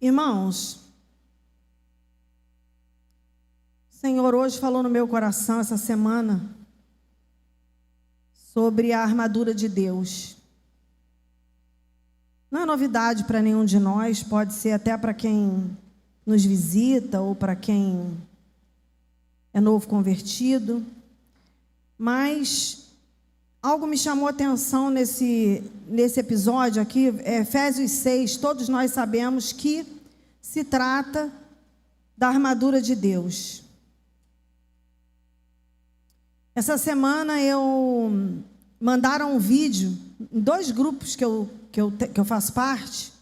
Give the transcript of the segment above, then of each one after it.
Irmãos, o Senhor hoje falou no meu coração essa semana sobre a armadura de Deus. Não é novidade para nenhum de nós, pode ser até para quem nos visita ou para quem é novo convertido, mas algo me chamou a atenção nesse episódio aqui, Efésios 6, todos nós sabemos que se trata da armadura de Deus. Essa semana mandaram um vídeo em 2 grupos que eu faço parte,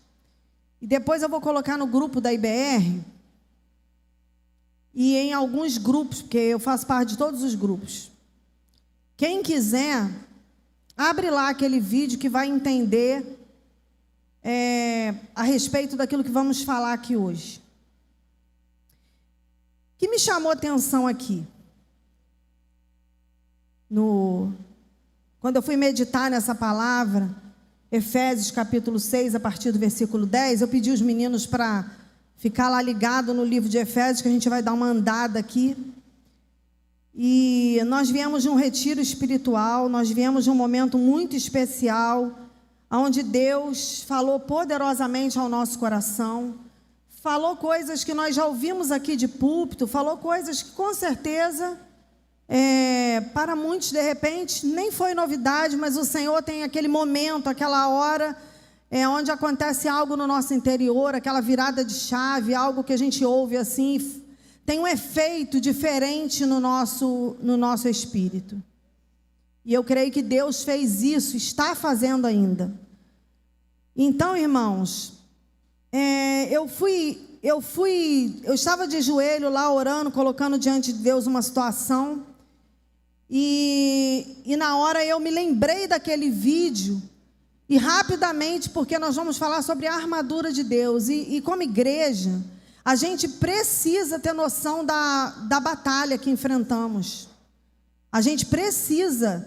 e depois eu vou colocar no grupo da IBR e em alguns grupos, porque eu faço parte de todos os grupos. Quem quiser, abre lá aquele vídeo que vai entender a respeito daquilo que vamos falar aqui hoje. O que me chamou a atenção aqui, quando eu fui meditar nessa palavra, Efésios capítulo 6, a partir do versículo 10, eu pedi os meninos para ficar lá ligado no livro de Efésios, que a gente vai dar uma andada aqui. E nós viemos de um retiro espiritual, nós viemos de um momento muito especial, onde Deus falou poderosamente ao nosso coração, falou coisas que nós já ouvimos aqui de púlpito, falou coisas que com certeza, para muitos de repente, nem foi novidade, mas o Senhor tem aquele momento, aquela hora, onde acontece algo no nosso interior, aquela virada de chave, algo que a gente ouve assim, tem um efeito diferente no nosso espírito. E eu creio que Deus fez isso, está fazendo ainda. Então, irmãos, eu estava de joelho lá orando, colocando diante de Deus uma situação, e na hora eu me lembrei daquele vídeo, e rapidamente, porque nós vamos falar sobre a armadura de Deus, e como igreja, a gente precisa ter noção da batalha que enfrentamos. A gente precisa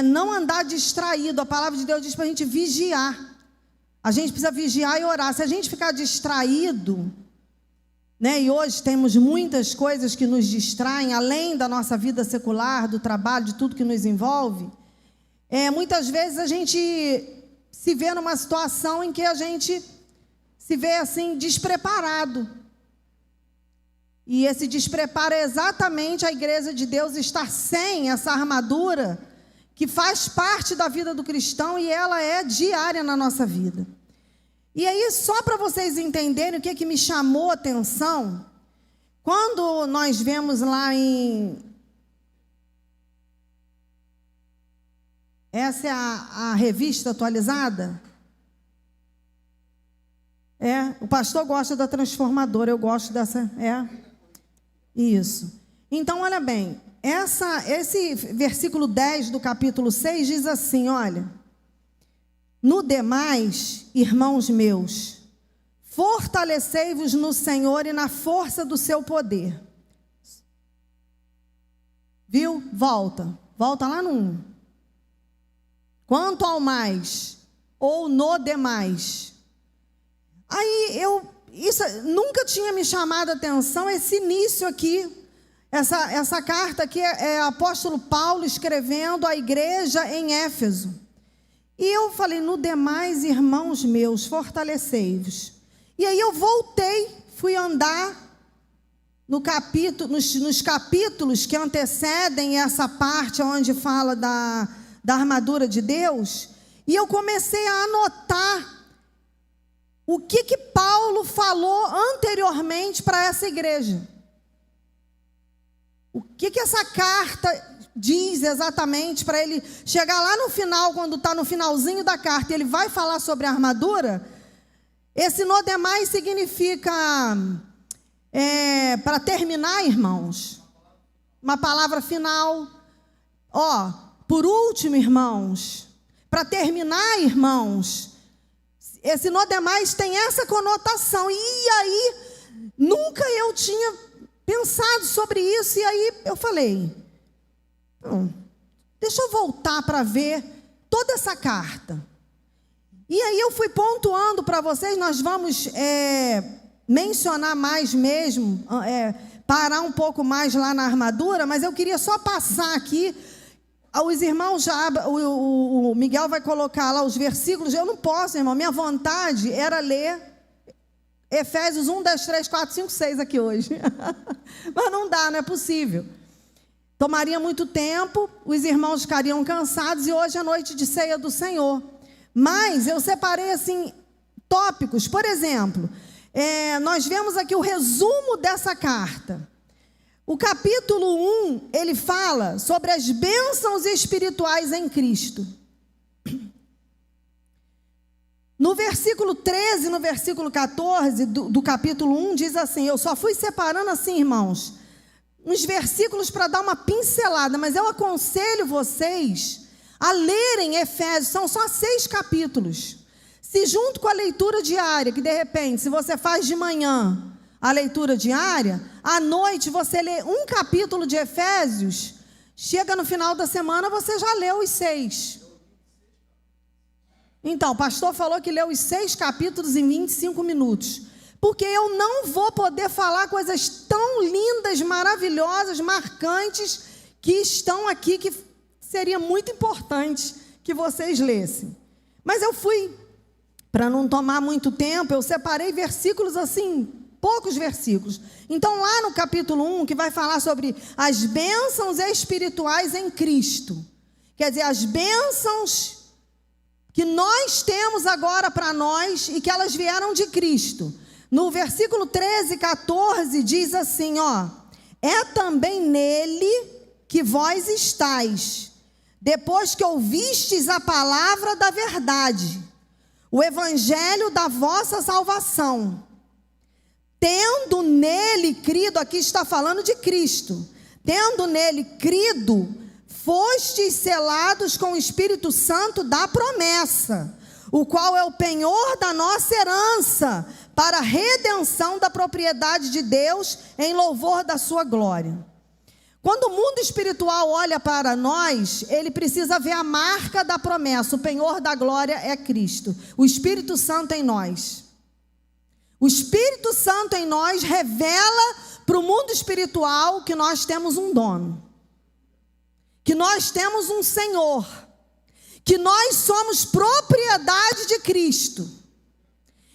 não andar distraído. A palavra de Deus diz para a gente vigiar. A gente precisa vigiar e orar. Se a gente ficar distraído, né, e hoje temos muitas coisas que nos distraem, além da nossa vida secular, do trabalho, de tudo que nos envolve, muitas vezes a gente se vê numa situação em que a gente se vê assim despreparado. E esse despreparo é exatamente a igreja de Deus estar sem essa armadura que faz parte da vida do cristão e ela é diária na nossa vida. E aí, só para vocês entenderem o que me chamou a atenção, quando nós vemos lá essa é a revista atualizada? O pastor gosta da Transformadora, eu gosto dessa, isso. Então, olha bem, esse versículo 10 do capítulo 6 diz assim, olha: no demais, irmãos meus, fortalecei-vos no Senhor e na força do seu poder. Viu? Volta lá no 1. Quanto ao mais, ou no demais. Aí isso nunca tinha me chamado a atenção, esse início aqui, essa carta aqui é o apóstolo Paulo escrevendo à igreja em Éfeso. E eu falei, no demais, irmãos meus, fortalecei-vos. E aí eu voltei, fui andar nos capítulos que antecedem essa parte onde fala da armadura de Deus, e eu comecei a anotar o que Paulo falou anteriormente para essa igreja. O que essa carta diz exatamente para ele chegar lá no final, quando está no finalzinho da carta, ele vai falar sobre a armadura. Esse no demais significa, para terminar, irmãos, uma palavra final. Por último, irmãos, para terminar, irmãos, esse no demais tem essa conotação. E aí, nunca eu tinha pensado sobre isso. E aí eu falei, deixa eu voltar para ver toda essa carta. E aí eu fui pontuando para vocês, nós vamos mencionar mais mesmo, parar um pouco mais lá na armadura, mas eu queria só passar aqui. Os irmãos o Miguel vai colocar lá os versículos. Eu não posso, irmão, minha vontade era ler Efésios 1, 10, 3, 4, 5, 6 aqui hoje. Mas não dá, não é possível. Tomaria muito tempo, os irmãos ficariam cansados, e hoje é noite de ceia do Senhor. Mas eu separei assim tópicos. Por exemplo, nós vemos aqui o resumo dessa carta. O capítulo 1, ele fala sobre as bênçãos espirituais em Cristo. No versículo 13, no versículo 14 do capítulo 1, diz assim, eu só fui separando assim, irmãos, uns versículos para dar uma pincelada, mas eu aconselho vocês a lerem Efésios, são só 6 capítulos. Se junto com a leitura diária, que de repente, se você faz de manhã a leitura diária, à noite você lê um capítulo de Efésios, chega no final da semana, você já leu os 6. Então, o pastor falou que leu os 6 capítulos em 25 minutos. Porque eu não vou poder falar coisas tão lindas, maravilhosas, marcantes, que estão aqui, que seria muito importante que vocês lessem. Mas eu fui, para não tomar muito tempo, eu separei versículos assim, poucos versículos. Então, lá no capítulo 1, que vai falar sobre as bênçãos espirituais em Cristo. Quer dizer, as bênçãos que nós temos agora para nós e que elas vieram de Cristo. No versículo 13 e 14 diz assim, é também nele que vós estáis, depois que ouvistes a palavra da verdade, o evangelho da vossa salvação, tendo nele crido, aqui está falando de Cristo, tendo nele crido, fostes selados com o Espírito Santo da promessa, o qual é o penhor da nossa herança, para a redenção da propriedade de Deus, em louvor da sua glória. Quando o mundo espiritual olha para nós, ele precisa ver a marca da promessa, o penhor da glória é Cristo, o Espírito Santo em nós. O Espírito Santo em nós revela para o mundo espiritual que nós temos um dono, que nós temos um Senhor, que nós somos propriedade de Cristo.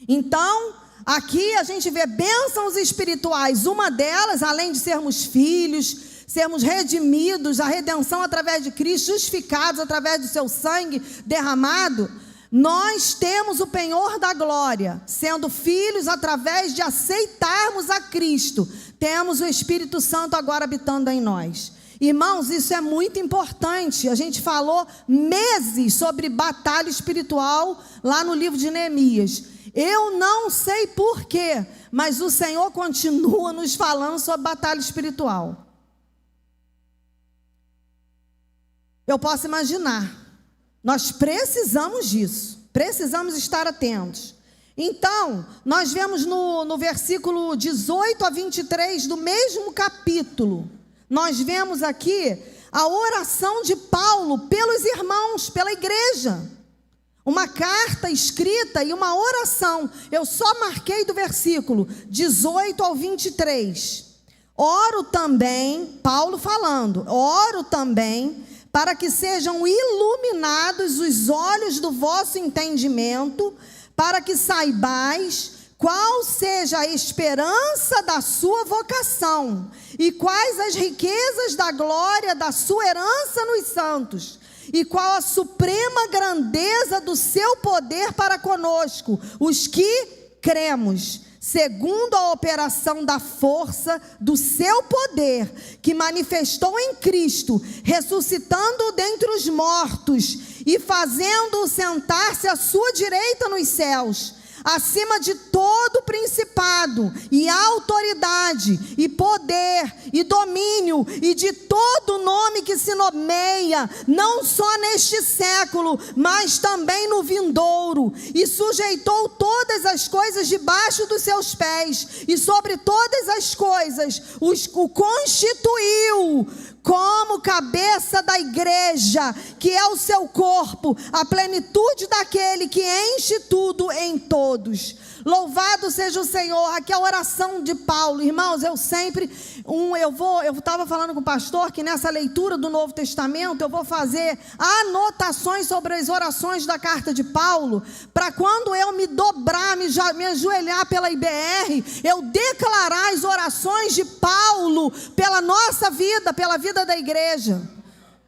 Então, aqui a gente vê bênçãos espirituais, uma delas, além de sermos filhos, sermos redimidos, a redenção através de Cristo, justificados através do seu sangue derramado, nós temos o penhor da glória, sendo filhos através de aceitarmos a Cristo, temos o Espírito Santo agora habitando em nós. Irmãos, isso é muito importante. A gente falou meses sobre batalha espiritual lá no livro de Neemias. Eu não sei porquê, mas o Senhor continua nos falando sobre batalha espiritual. Eu posso imaginar. Nós precisamos disso. Precisamos estar atentos. Então, nós vemos no versículo 18 a 23 do mesmo capítulo, nós vemos aqui a oração de Paulo pelos irmãos, pela igreja. Uma carta escrita e uma oração. Eu só marquei do versículo 18 ao 23. Oro também, Paulo falando, oro também para que sejam iluminados os olhos do vosso entendimento, para que saibais qual seja a esperança da sua vocação e quais as riquezas da glória da sua herança nos santos, e qual a suprema grandeza do seu poder para conosco, os que cremos, segundo a operação da força do seu poder, que manifestou em Cristo, ressuscitando-o dentre os mortos e fazendo-o sentar-se à sua direita nos céus, acima de todo principado e autoridade e poder e domínio e de todo nome que se nomeia, não só neste século, mas também no vindouro, e sujeitou todas as coisas debaixo dos seus pés, e sobre todas as coisas o constituiu como cabeça da igreja, que é o seu corpo, a plenitude daquele que enche tudo em todos. Louvado seja o Senhor. Aqui é a oração de Paulo. Irmãos, eu estava falando com o pastor que nessa leitura do Novo Testamento eu vou fazer anotações sobre as orações da carta de Paulo, para quando eu me dobrar, me ajoelhar pela IBR, eu declarar as orações de Paulo pela nossa vida, pela vida da igreja.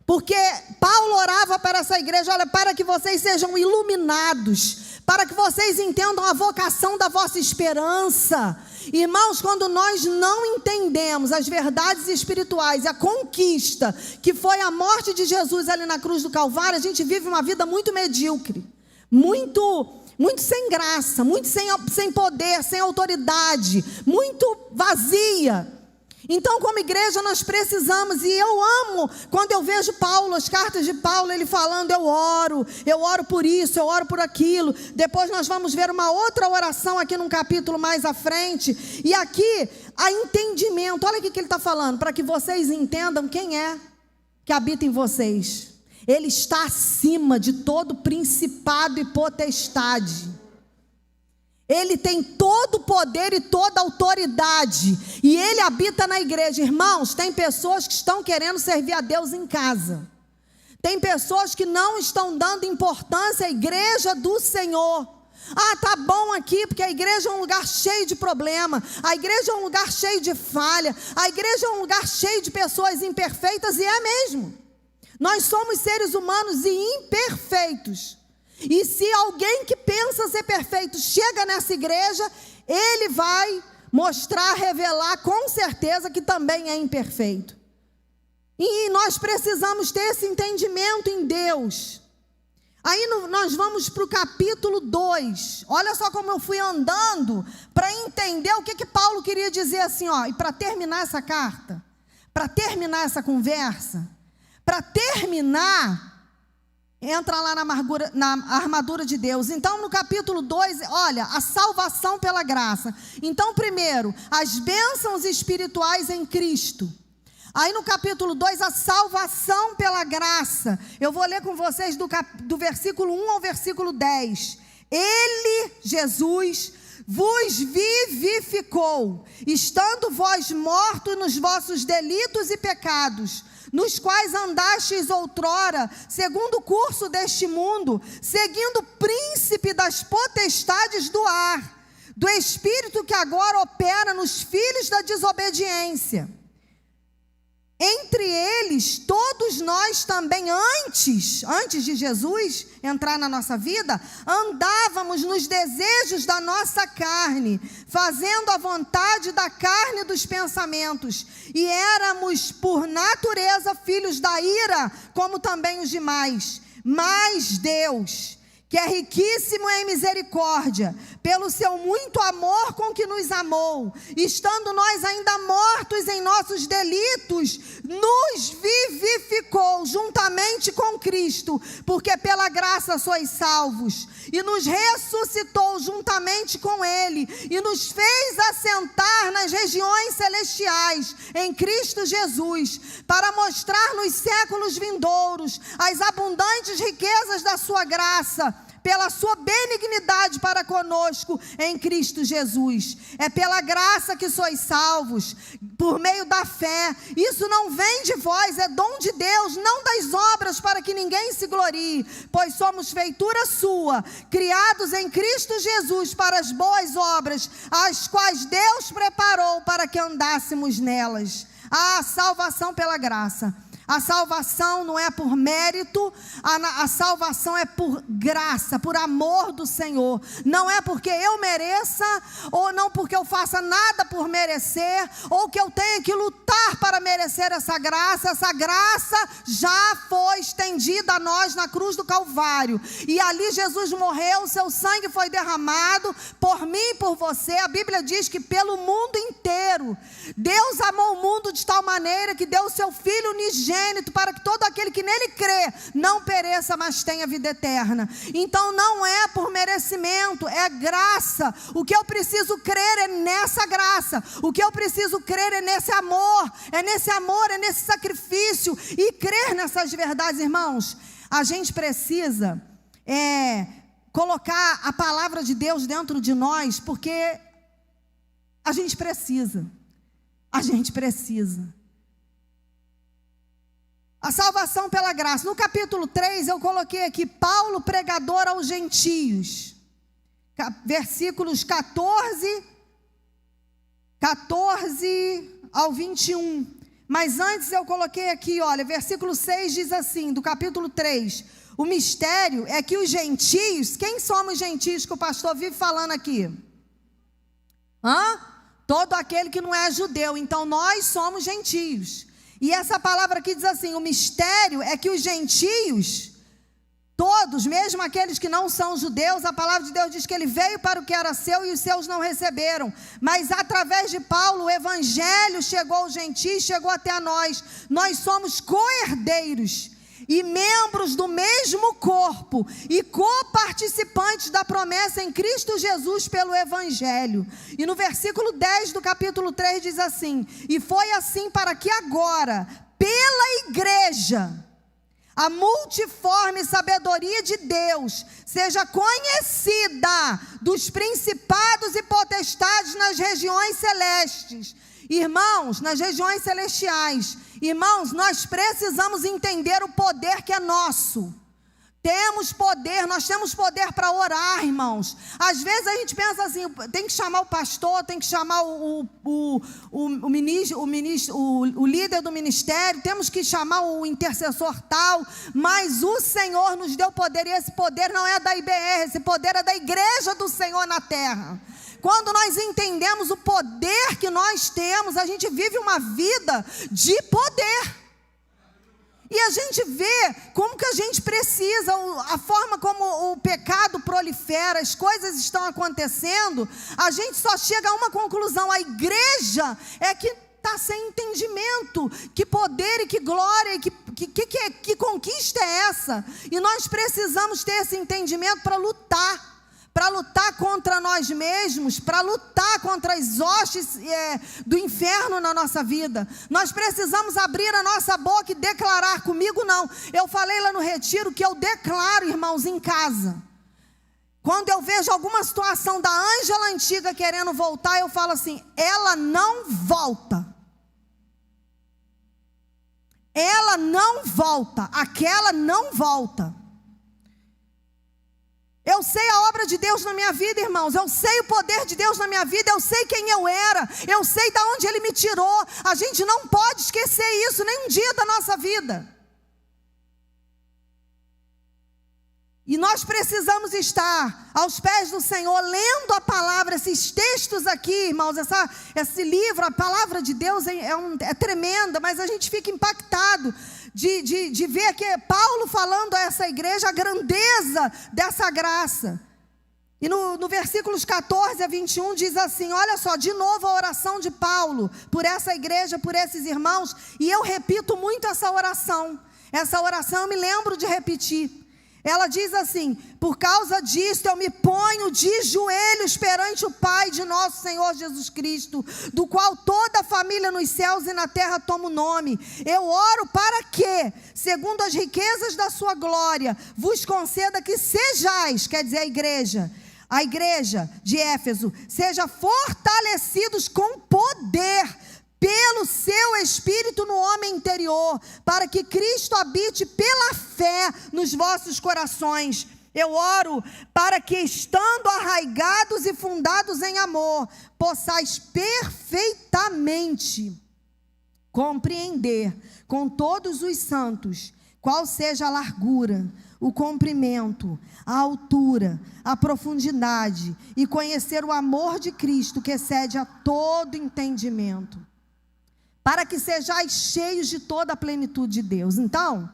Porque Paulo orava para essa igreja: olha, para que vocês sejam iluminados, para que vocês entendam a vocação da vossa esperança. Irmãos, quando nós não entendemos as verdades espirituais, a conquista que foi a morte de Jesus ali na cruz do Calvário, a gente vive uma vida muito medíocre, muito sem graça, muito sem poder, sem autoridade, muito vazia. Então, como igreja, nós precisamos, e eu amo quando eu vejo Paulo, as cartas de Paulo, ele falando: eu oro por isso, eu oro por aquilo. Depois nós vamos ver uma outra oração aqui num capítulo mais à frente, e aqui, há entendimento. Olha o que ele está falando: para que vocês entendam quem é que habita em vocês. Ele está acima de todo principado e potestade. Ele tem todo o poder e toda a autoridade, e Ele habita na igreja. Irmãos, tem pessoas que estão querendo servir a Deus em casa. Tem pessoas que não estão dando importância à igreja do Senhor. Ah, tá bom aqui, porque a igreja é um lugar cheio de problema, a igreja é um lugar cheio de falha, a igreja é um lugar cheio de pessoas imperfeitas, e é mesmo. Nós somos seres humanos e imperfeitos. E se alguém que pensa ser perfeito chega nessa igreja, ele vai mostrar, revelar com certeza que também é imperfeito. E nós precisamos ter esse entendimento em Deus. Aí nós vamos para o capítulo 2. Olha só como eu fui andando para entender o que Paulo queria dizer assim, ó. E para terminar essa carta, para terminar essa conversa, para terminar... Entra lá na armadura de Deus. Então, no capítulo 2, olha, a salvação pela graça. Então, primeiro, as bênçãos espirituais em Cristo. Aí no capítulo 2, a salvação pela graça. Eu vou ler com vocês do versículo 1 ao versículo 10. Ele, Jesus, vos vivificou, estando vós mortos nos vossos delitos e pecados, nos quais andastes outrora, segundo o curso deste mundo, seguindo o príncipe das potestades do ar, do espírito que agora opera nos filhos da desobediência. Entre eles, todos nós também antes de Jesus entrar na nossa vida, andávamos nos desejos da nossa carne, fazendo a vontade da carne e dos pensamentos, e éramos por natureza filhos da ira, como também os demais. Mas Deus, que é riquíssimo em misericórdia, pelo seu muito amor com que nos amou, estando nós ainda mortos em nossos delitos, nos vivificou juntamente com Cristo, porque pela graça sois salvos, e nos ressuscitou juntamente com Ele, e nos fez assentar nas regiões celestiais, em Cristo Jesus, para mostrar nos séculos vindouros as abundantes riquezas da sua graça, pela sua benignidade para conosco em Cristo Jesus. É pela graça que sois salvos, por meio da fé. Isso não vem de vós, é dom de Deus, não das obras, para que ninguém se glorie, pois somos feitura sua, criados em Cristo Jesus para as boas obras, as quais Deus preparou para que andássemos nelas. A salvação pela graça. A salvação não é por mérito, a salvação é por graça, por amor do Senhor. Não é porque eu mereça, ou não porque eu faça nada por merecer, ou que eu tenha que lutar para merecer essa graça. Essa graça já foi estendida a nós na cruz do Calvário. E ali Jesus morreu, seu sangue foi derramado por mim e por você. A Bíblia diz que pelo mundo inteiro, Deus amou o mundo de tal maneira que deu o seu Filho unigênito, para que todo aquele que nele crê não pereça, mas tenha vida eterna. Então não é por merecimento, é graça. O que eu preciso crer é nessa graça, o que eu preciso crer é nesse amor, é nesse sacrifício, e crer nessas verdades. Irmãos, a gente precisa colocar a palavra de Deus dentro de nós, porque a gente precisa. A gente precisa. A salvação pela graça. No capítulo 3, eu coloquei aqui, Paulo, pregador aos gentios. Versículos 14 ao 21. Mas antes eu coloquei aqui, olha, versículo 6 diz assim, do capítulo 3. O mistério é que os gentios, quem somos gentios que o pastor vive falando aqui? Todo aquele que não é judeu. Então nós somos gentios. E essa palavra aqui diz assim, o mistério é que os gentios, todos, mesmo aqueles que não são judeus, a palavra de Deus diz que ele veio para o que era seu e os seus não receberam. Mas através de Paulo, o evangelho chegou aos gentios, chegou até nós. Nós somos co-herdeiros e membros do mesmo corpo e coparticipantes da promessa em Cristo Jesus pelo evangelho. E no versículo 10 do capítulo 3 diz assim, e foi assim para que agora, pela igreja, a multiforme sabedoria de Deus seja conhecida dos principados e potestades nas regiões celestes. Irmãos, nas regiões celestiais, irmãos, nós precisamos entender o poder que é nosso. Temos poder, nós temos poder para orar, irmãos. Às vezes a gente pensa assim, tem que chamar o pastor, tem que chamar o líder do ministério, temos que chamar o intercessor tal, mas o Senhor nos deu poder, e esse poder não é da IBR, esse poder é da igreja do Senhor na terra. Quando nós entendemos o poder que nós temos, a gente vive uma vida de poder. E a gente vê como que a gente precisa, a forma como o pecado prolifera, as coisas estão acontecendo, a gente só chega a uma conclusão, a igreja é que está sem entendimento. Que poder e que glória, que conquista é essa? E nós precisamos ter esse entendimento para lutar contra nós mesmos, para lutar contra as hostes do inferno na nossa vida. Nós precisamos abrir a nossa boca e declarar, comigo não. Eu falei lá no retiro que eu declaro, irmãos, em casa. Quando eu vejo alguma situação da Ângela antiga querendo voltar, eu falo assim, ela não volta. Ela não volta, aquela não volta. Eu sei a obra de Deus na minha vida, irmãos. Eu sei o poder de Deus na minha vida. Eu sei quem eu era. Eu sei de onde Ele me tirou. A gente não pode esquecer isso nem um dia da nossa vida. E nós precisamos estar aos pés do Senhor, lendo a palavra, esses textos aqui, irmãos, esse livro, a palavra de Deus é tremenda, mas a gente fica impactado de ver que Paulo falando a essa igreja a grandeza dessa graça. E no versículos 14 a 21 diz assim, olha só, de novo a oração de Paulo, por essa igreja, por esses irmãos, e eu repito muito essa oração eu me lembro de repetir. Ela diz assim, por causa disto eu me ponho de joelhos perante o Pai de nosso Senhor Jesus Cristo, do qual toda a família nos céus e na terra toma o nome. Eu oro para que, segundo as riquezas da sua glória, vos conceda que sejais, quer dizer a igreja de Éfeso, seja fortalecidos com poder, pelo seu Espírito no homem interior, para que Cristo habite pela fé nos vossos corações. Eu oro para que, estando arraigados e fundados em amor, possais perfeitamente compreender com todos os santos qual seja a largura, o comprimento, a altura, a profundidade, e conhecer o amor de Cristo que excede a todo entendimento, para que sejais cheios de toda a plenitude de Deus. Então,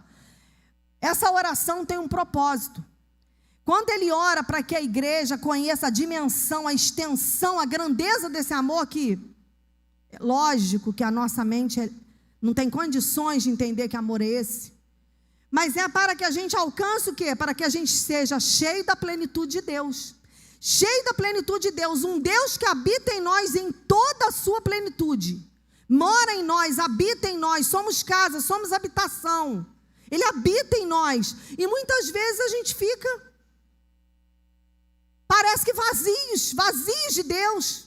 essa oração tem um propósito. Quando ele ora para que a igreja conheça a dimensão, a extensão, a grandeza desse amor, que lógico que a nossa mente não tem condições de entender que amor é esse, mas é para que a gente alcance o quê? Para que a gente seja cheio da plenitude de Deus. Cheio da plenitude de Deus, um Deus que habita em nós em toda a sua plenitude. Mora em nós, habita em nós, somos casa, somos habitação. Ele habita em nós. E muitas vezes a gente fica parece que vazios de Deus.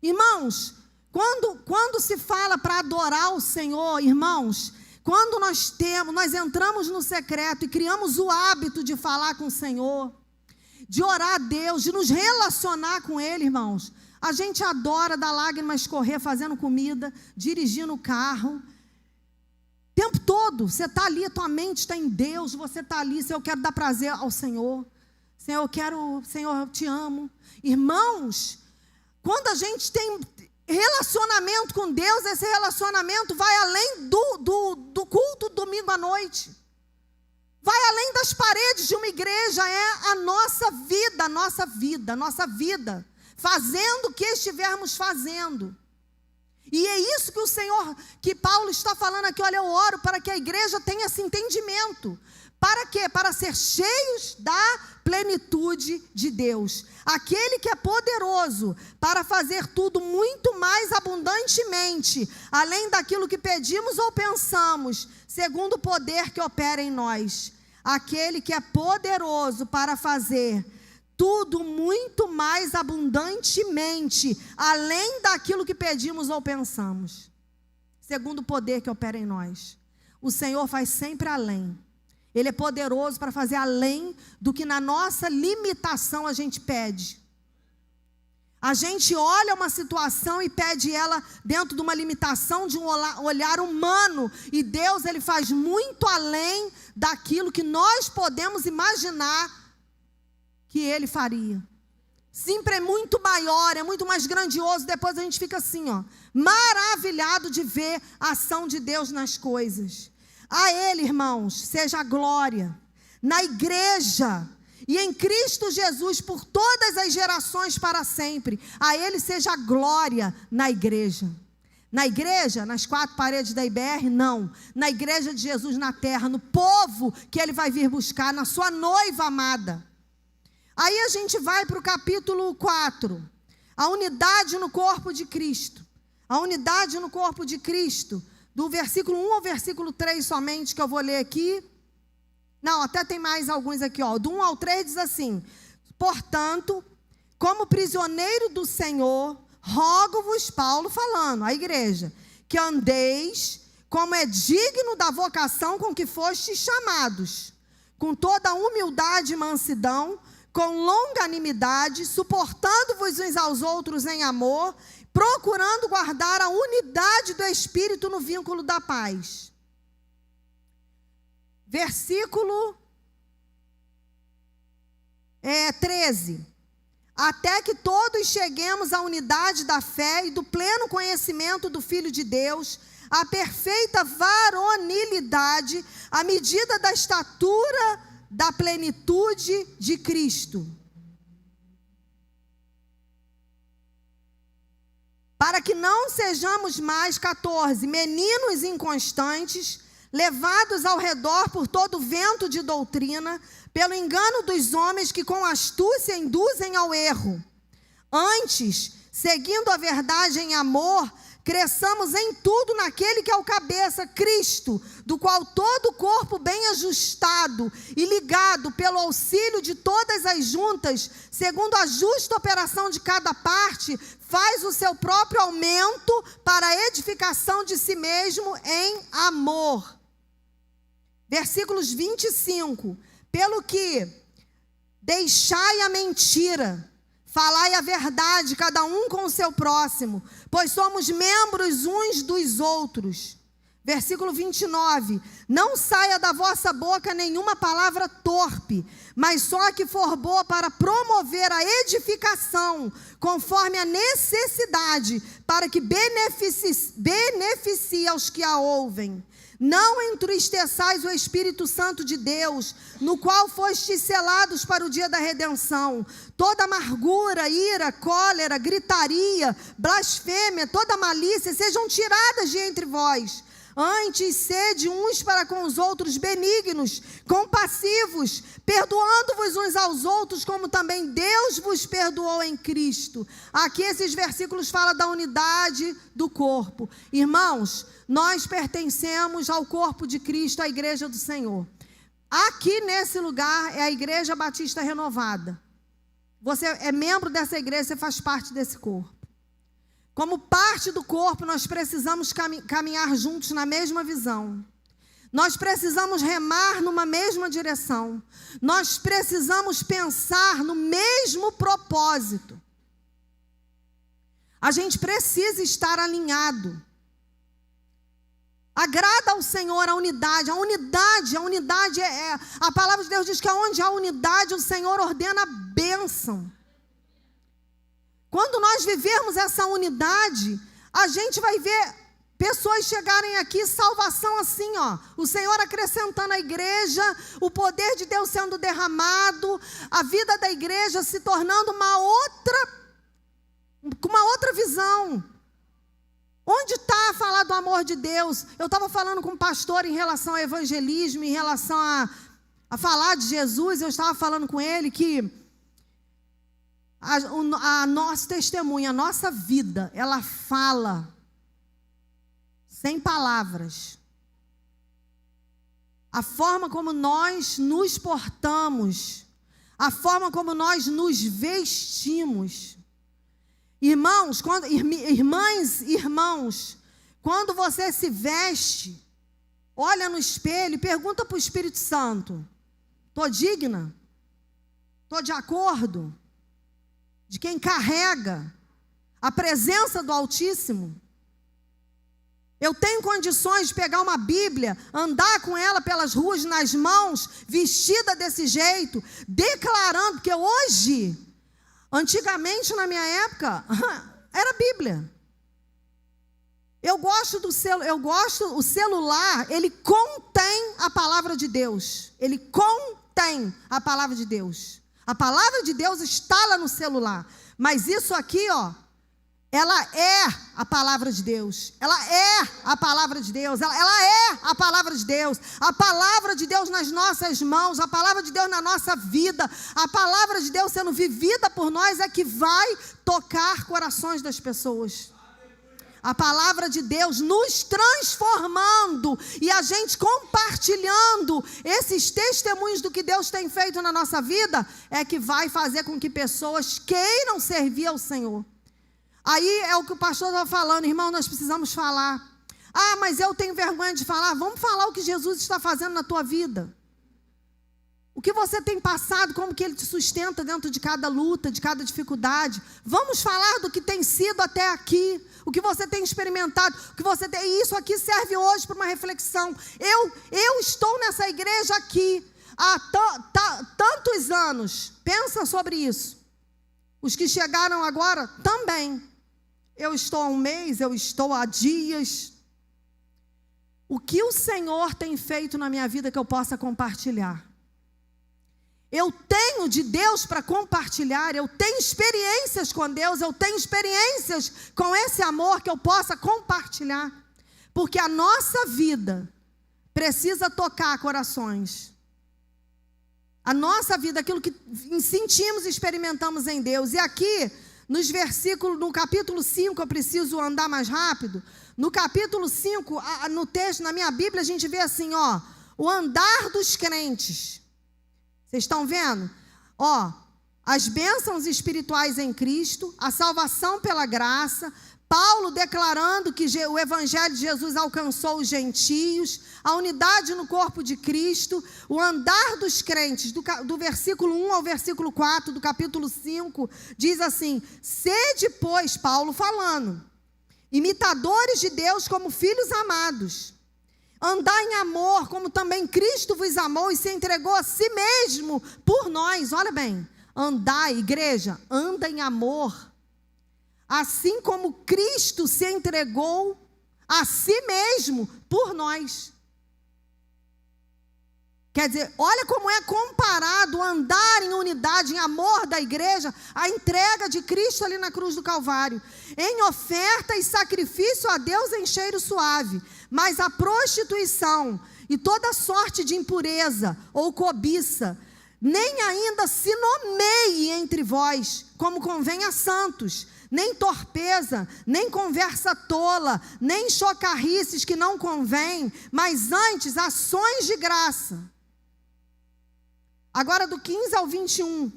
Irmãos, quando se fala para adorar o Senhor, irmãos, quando nós entramos no secreto e criamos o hábito de falar com o Senhor, de orar a Deus, de nos relacionar com Ele, irmãos, a gente adora dar lágrima escorrer, fazendo comida, dirigindo o carro, o tempo todo, você está ali, a tua mente está em Deus, você está ali, Senhor, eu quero dar prazer ao Senhor, Senhor, eu te amo. Irmãos, quando a gente tem relacionamento com Deus, esse relacionamento vai além do culto domingo à noite. Vai além das paredes de uma igreja, é a nossa vida, fazendo o que estivermos fazendo. E é isso que Paulo está falando aqui. Olha, eu oro para que a igreja tenha esse entendimento. Para quê? Para ser cheios da plenitude de Deus. Aquele que é poderoso para fazer tudo muito mais abundantemente, além daquilo que pedimos ou pensamos, segundo o poder que opera em nós. Aquele que é poderoso para fazer tudo muito mais abundantemente, além daquilo que pedimos ou pensamos, segundo o poder que opera em nós. O Senhor faz sempre além. Ele é poderoso para fazer além do que na nossa limitação a gente pede. A gente olha uma situação e pede ela dentro de uma limitação, de um olhar humano. E Deus, Ele faz muito além daquilo que nós podemos imaginar que Ele faria. Sempre é muito maior, é muito mais grandioso. Depois a gente fica assim, maravilhado de ver a ação de Deus nas coisas. A Ele, irmãos, seja a glória na igreja e em Cristo Jesus por todas as gerações para sempre. A Ele seja a glória na igreja. Na igreja, nas quatro paredes da IBR, não. Na igreja de Jesus na terra, no povo que Ele vai vir buscar, na sua noiva amada. Aí a gente vai para o capítulo 4. A unidade no corpo de Cristo. A unidade no corpo de Cristo. Do versículo 1 ao versículo 3 somente, que eu vou ler aqui. Não, até tem mais alguns aqui, do 1 ao 3 diz assim: portanto, como prisioneiro do Senhor, rogo-vos, Paulo falando, a igreja, que andeis como é digno da vocação com que fostes chamados, com toda humildade e mansidão, com longanimidade, suportando-vos uns aos outros em amor, procurando guardar a unidade do Espírito no vínculo da paz. Versículo 13. Até que todos cheguemos à unidade da fé e do pleno conhecimento do Filho de Deus, à perfeita varonilidade, à medida da estatura da plenitude de Cristo. Para que não sejamos mais, 14, meninos inconstantes, levados ao redor por todo vento de doutrina, pelo engano dos homens que com astúcia induzem ao erro. Antes, seguindo a verdade em amor, cresçamos em tudo naquele que é o cabeça, Cristo, do qual todo o corpo bem ajustado e ligado pelo auxílio de todas as juntas, segundo a justa operação de cada parte, faz o seu próprio aumento para a edificação de si mesmo em amor. Versículos 25. Pelo que deixai a mentira, falai a verdade, cada um com o seu próximo, pois somos membros uns dos outros. Versículo 29. Não saia da vossa boca nenhuma palavra torpe, mas só a que for boa para promover a edificação, conforme a necessidade, para que beneficie aos que a ouvem. Não entristeçais o Espírito Santo de Deus, no qual fostes selados para o dia da redenção. Toda amargura, ira, cólera, gritaria, blasfêmia, toda malícia sejam tiradas de entre vós. Antes, sede uns para com os outros benignos, compassivos, perdoando-vos uns aos outros, como também Deus vos perdoou em Cristo. Aqui esses versículos falam da unidade do corpo. Irmãos, nós pertencemos ao corpo de Cristo, à igreja do Senhor. Aqui nesse lugar é a Igreja Batista Renovada. você é membro dessa igreja, você faz parte desse corpo. Como parte do corpo, nós precisamos caminhar juntos na mesma visão. Nós precisamos remar numa mesma direção. Nós precisamos pensar no mesmo propósito. A gente precisa estar alinhado. Agrada ao Senhor a unidade. A unidade a palavra de Deus diz que onde há unidade, o Senhor ordena a bênção. Quando nós vivermos essa unidade, a gente vai ver pessoas chegarem aqui, salvação assim, ó. O Senhor acrescentando a igreja, o poder de Deus sendo derramado, a vida da igreja se tornando com uma outra visão. Onde está a falar do amor de Deus? Eu estava falando com um pastor em relação ao evangelismo, em relação a falar de Jesus. Eu estava falando com ele que a nosso testemunho, a nossa vida, ela fala sem palavras. A forma como nós nos portamos, a forma como nós nos vestimos. Irmãos, irmãos, quando você se veste, olha no espelho e pergunta para o Espírito Santo: estou digna? Estou de acordo? De quem carrega a presença do Altíssimo? Eu tenho condições de pegar uma Bíblia, andar com ela pelas ruas nas mãos, vestida desse jeito, declarando, porque hoje, antigamente na minha época, era Bíblia. O celular, ele contém a palavra de Deus. Ele contém a palavra de Deus. A palavra de Deus está lá no celular. Mas isso aqui, ó, ela é a palavra de Deus. Ela é a palavra de Deus. Ela é a palavra de Deus. A palavra de Deus nas nossas mãos. A palavra de Deus na nossa vida. A palavra de Deus sendo vivida por nós é que vai tocar corações das pessoas. A palavra de Deus nos transformando e a gente compartilhando esses testemunhos do que Deus tem feito na nossa vida é que vai fazer com que pessoas queiram servir ao Senhor. Aí é o que o pastor estava falando: irmão, nós precisamos falar. Ah, mas eu tenho vergonha de falar. Vamos falar o que Jesus está fazendo na tua vida. O que você tem passado, como que Ele te sustenta dentro de cada luta, de cada dificuldade. Vamos falar do que tem sido até aqui, o que você tem experimentado, o que você tem. E isso aqui serve hoje para uma reflexão. Eu estou nessa igreja aqui há tantos anos. Pensa sobre isso. Os que chegaram agora também. Eu estou há um mês, eu estou há dias. O que o Senhor tem feito na minha vida que eu possa compartilhar? Eu tenho de Deus para compartilhar, eu tenho experiências com Deus, eu tenho experiências com esse amor que eu possa compartilhar. Porque a nossa vida precisa tocar corações. A nossa vida, aquilo que sentimos e experimentamos em Deus. E aqui, no capítulo 5, eu preciso andar mais rápido. No capítulo 5, no texto, na minha Bíblia, a gente vê assim, ó, o andar dos crentes. Vocês estão vendo? Ó, as bênçãos espirituais em Cristo, a salvação pela graça, Paulo declarando que o evangelho de Jesus alcançou os gentios, a unidade no corpo de Cristo, o andar dos crentes, do versículo 1 ao versículo 4, do capítulo 5, diz assim: sede, pois, Paulo falando, imitadores de Deus como filhos amados, andar em amor, como também Cristo vos amou e se entregou a si mesmo por nós. Olha bem, andar, igreja, anda em amor, assim como Cristo se entregou a si mesmo por nós. Quer dizer, olha como é comparado andar em unidade, em amor da igreja, a entrega de Cristo ali na cruz do Calvário, em oferta e sacrifício a Deus em cheiro suave. Mas a prostituição e toda sorte de impureza ou cobiça, nem ainda se nomeie entre vós, como convém a santos, nem torpeza, nem conversa tola, nem chocarrices que não convém, mas antes ações de graça. Agora do 15 ao 21.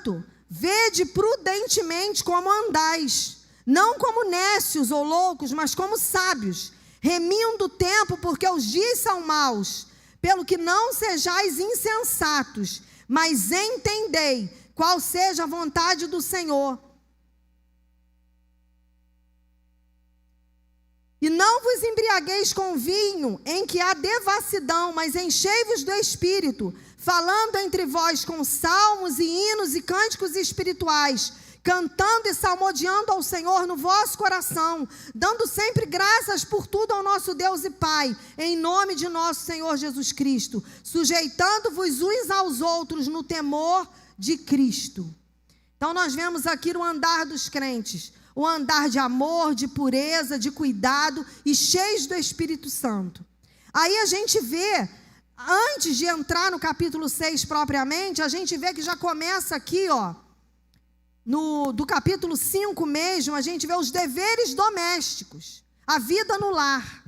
Portanto, vede prudentemente como andais, não como nécios ou loucos, mas como sábios, remindo o tempo, porque os dias são maus. Pelo que não sejais insensatos, mas entendei qual seja a vontade do Senhor. E não vos embriagueis com vinho, em que há devassidão, mas enchei-vos do Espírito, falando entre vós com salmos e hinos e cânticos espirituais, cantando e salmodiando ao Senhor no vosso coração, dando sempre graças por tudo ao nosso Deus e Pai, em nome de nosso Senhor Jesus Cristo, sujeitando-vos uns aos outros no temor de Cristo. Então nós vemos aqui o andar dos crentes, o andar de amor, de pureza, de cuidado e cheios do Espírito Santo. Aí a gente vê, antes de entrar no capítulo 6 propriamente, a gente vê que já começa aqui, ó, do capítulo 5 mesmo, a gente vê os deveres domésticos, a vida no lar.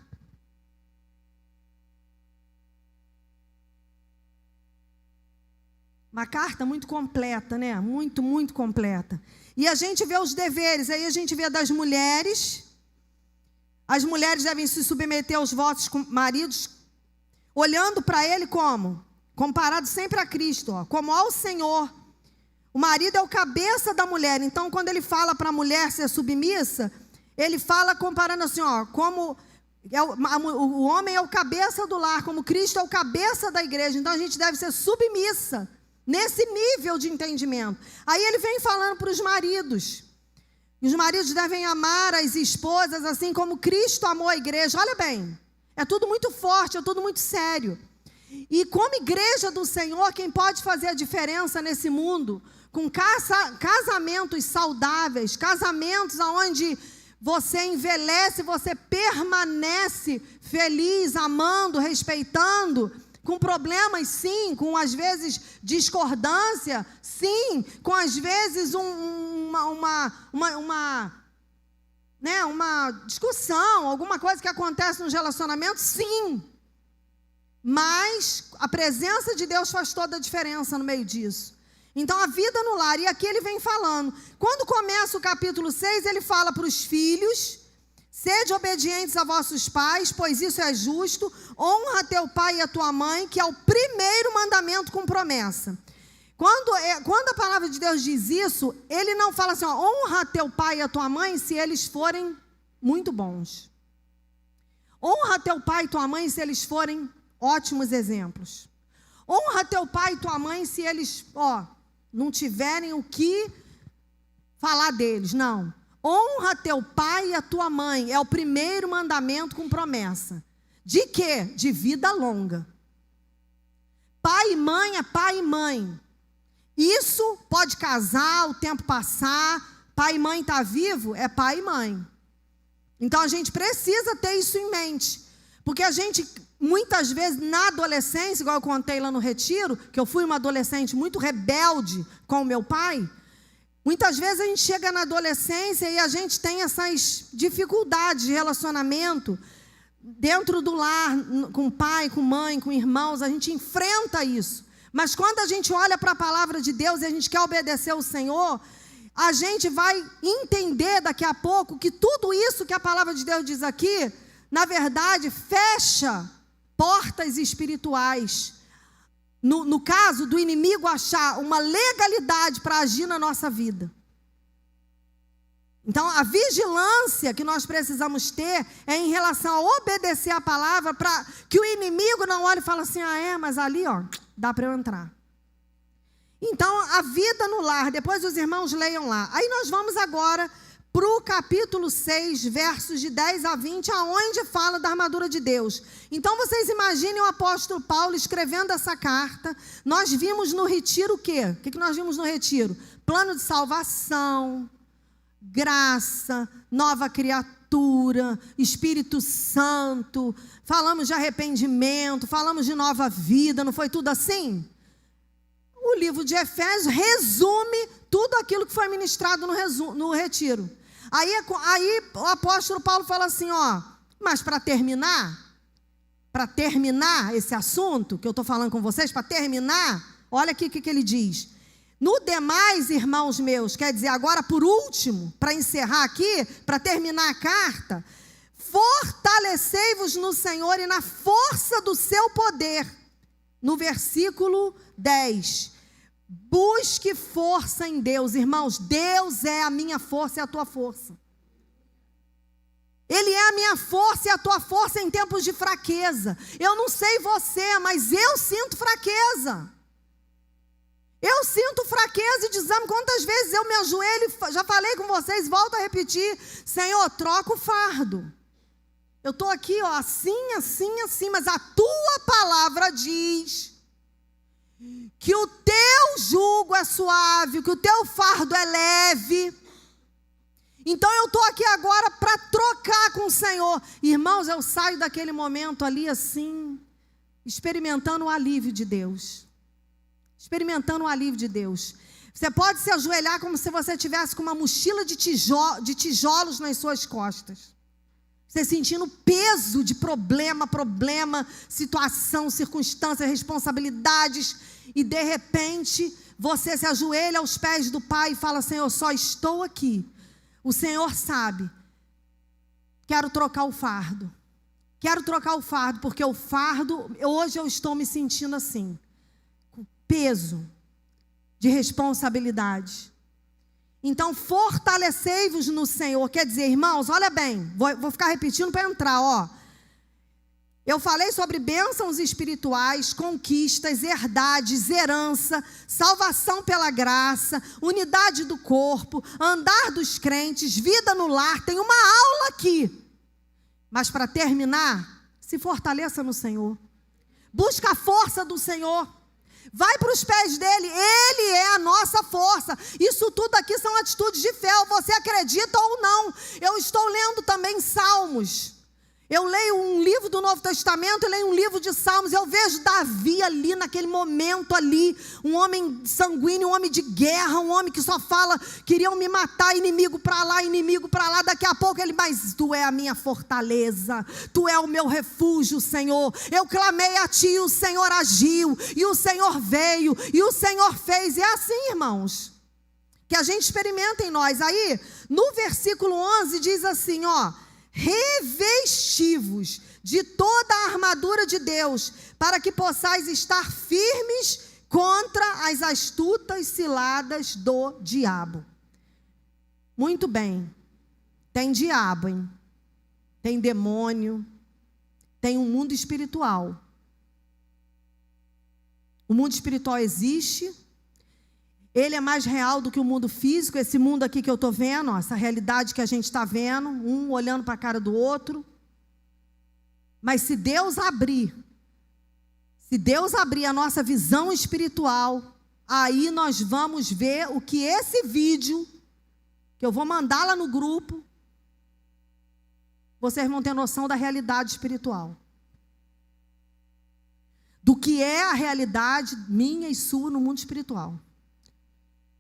Uma carta muito completa, né? Muito, muito completa. E a gente vê os deveres, aí a gente vê das mulheres. As mulheres devem se submeter aos votos com maridos, olhando para ele como? Comparado sempre a Cristo, ó, como ao Senhor. O marido é o cabeça da mulher, então quando ele fala para a mulher ser submissa, ele fala comparando assim, ó, como o homem é o cabeça do lar, como Cristo é o cabeça da igreja, então a gente deve ser submissa, nesse nível de entendimento. Aí ele vem falando para os maridos. Os maridos devem amar as esposas assim como Cristo amou a igreja. Olha bem, é tudo muito forte, é tudo muito sério. E como igreja do Senhor, quem pode fazer a diferença nesse mundo, com casamentos saudáveis, casamentos onde você envelhece, você permanece feliz, amando, respeitando, com problemas, sim, com às vezes discordância, sim, com às vezes uma discussão, alguma coisa que acontece nos relacionamentos, sim. Mas a presença de Deus faz toda a diferença no meio disso. Então a vida no lar, e aqui ele vem falando. Quando começa o capítulo 6, ele fala para os filhos: sede obedientes a vossos pais, pois isso é justo. Honra teu pai e a tua mãe, que é o primeiro mandamento com promessa. Quando a palavra de Deus diz isso, ele não fala assim, ó, honra teu pai e a tua mãe se eles forem muito bons. Honra teu pai e tua mãe se eles forem ótimos exemplos. Honra teu pai e tua mãe se eles, não tiverem o que falar deles. Não. Honra teu pai e a tua mãe. É o primeiro mandamento com promessa. De quê? De vida longa. Pai e mãe é pai e mãe. Isso pode casar, o tempo passar. Pai e mãe está vivo? É pai e mãe. Então a gente precisa ter isso em mente. Porque a gente, muitas vezes, na adolescência, igual eu contei lá no retiro, que eu fui uma adolescente muito rebelde com o meu pai. Muitas vezes a gente chega na adolescência e a gente tem essas dificuldades de relacionamento dentro do lar, com pai, com mãe, com irmãos, a gente enfrenta isso. Mas quando a gente olha para a palavra de Deus e a gente quer obedecer ao Senhor, a gente vai entender daqui a pouco que tudo isso que a palavra de Deus diz aqui, na verdade, fecha portas espirituais. No caso do inimigo achar uma legalidade para agir na nossa vida. Então, a vigilância que nós precisamos ter é em relação a obedecer a palavra, para que o inimigo não olhe e fale assim, mas ali, dá para eu entrar. Então, a vida no lar, depois os irmãos leiam lá. Aí nós vamos agora para o capítulo 6, versos de 10 a 20, aonde fala da armadura de Deus. Então, vocês imaginem o apóstolo Paulo escrevendo essa carta. Nós vimos no retiro o quê? O que nós vimos no retiro? Plano de salvação, graça, nova criatura, Espírito Santo, falamos de arrependimento, falamos de nova vida, não foi tudo assim? O livro de Efésios resume tudo aquilo que foi ministrado no retiro. Aí o apóstolo Paulo fala assim, mas para terminar esse assunto que eu estou falando com vocês, para terminar, olha aqui o que ele diz. No demais, irmãos meus, quer dizer, agora por último, para encerrar aqui, para terminar a carta, fortalecei-vos no Senhor e na força do seu poder. No versículo 10, busque força em Deus. Irmãos, Deus é a minha força e a tua força. Ele é a minha força e a tua força em tempos de fraqueza. Eu não sei você, mas eu sinto fraqueza. Eu sinto fraqueza e desânimo. Quantas vezes eu me ajoelho, já falei com vocês, volto a repetir: Senhor, troca o fardo. Eu estou aqui, ó, assim, assim, assim, mas a tua palavra diz que o teu jugo é suave, que o teu fardo é leve. Então eu estou aqui agora para trocar com o Senhor. Irmãos, eu saio daquele momento ali assim, experimentando o alívio de Deus. Experimentando o alívio de Deus. Você pode se ajoelhar como se você tivesse com uma mochila de tijolos nas suas costas. Você sentindo peso de problema, situação, circunstância, responsabilidades. E de repente, você se ajoelha aos pés do Pai e fala: Senhor, só estou aqui. O Senhor sabe. Quero trocar o fardo. Quero trocar o fardo, porque o fardo, hoje eu estou me sentindo assim. Com peso de responsabilidade. Então, fortalecei-vos no Senhor. Quer dizer, irmãos, olha bem, vou ficar repetindo para entrar, ó. Eu falei sobre bênçãos espirituais, conquistas, herdades, herança, salvação pela graça, unidade do corpo, andar dos crentes, vida no lar. Tem uma aula aqui. Mas para terminar, se fortaleça no Senhor. Busca a força do Senhor. Vai para os pés dele, ele é a nossa força. Isso tudo aqui são atitudes de fé, você acredita ou não. Eu estou lendo também Salmos. Eu leio um livro do Novo Testamento, eu leio um livro de Salmos. Eu vejo Davi ali, naquele momento ali, um homem sanguíneo, um homem de guerra, um homem que só fala: queriam me matar, inimigo para lá, inimigo para lá. Daqui a pouco ele: mas tu é a minha fortaleza, tu é o meu refúgio, Senhor. Eu clamei a ti, o Senhor agiu, e o Senhor veio, e o Senhor fez. E é assim, irmãos, que a gente experimenta em nós. Aí, no versículo 11 diz assim, ó: revesti-vos de toda a armadura de Deus, para que possais estar firmes contra as astutas ciladas do diabo. Muito bem, tem diabo, hein? Tem demônio, tem um mundo espiritual. O mundo espiritual existe. Ele é mais real do que o mundo físico, esse mundo aqui que eu estou vendo, ó, essa realidade que a gente está vendo, um olhando para a cara do outro. Mas se Deus abrir a nossa visão espiritual, aí nós vamos ver o que esse vídeo, que eu vou mandar lá no grupo, vocês vão ter noção da realidade espiritual. Do que é a realidade minha e sua no mundo espiritual.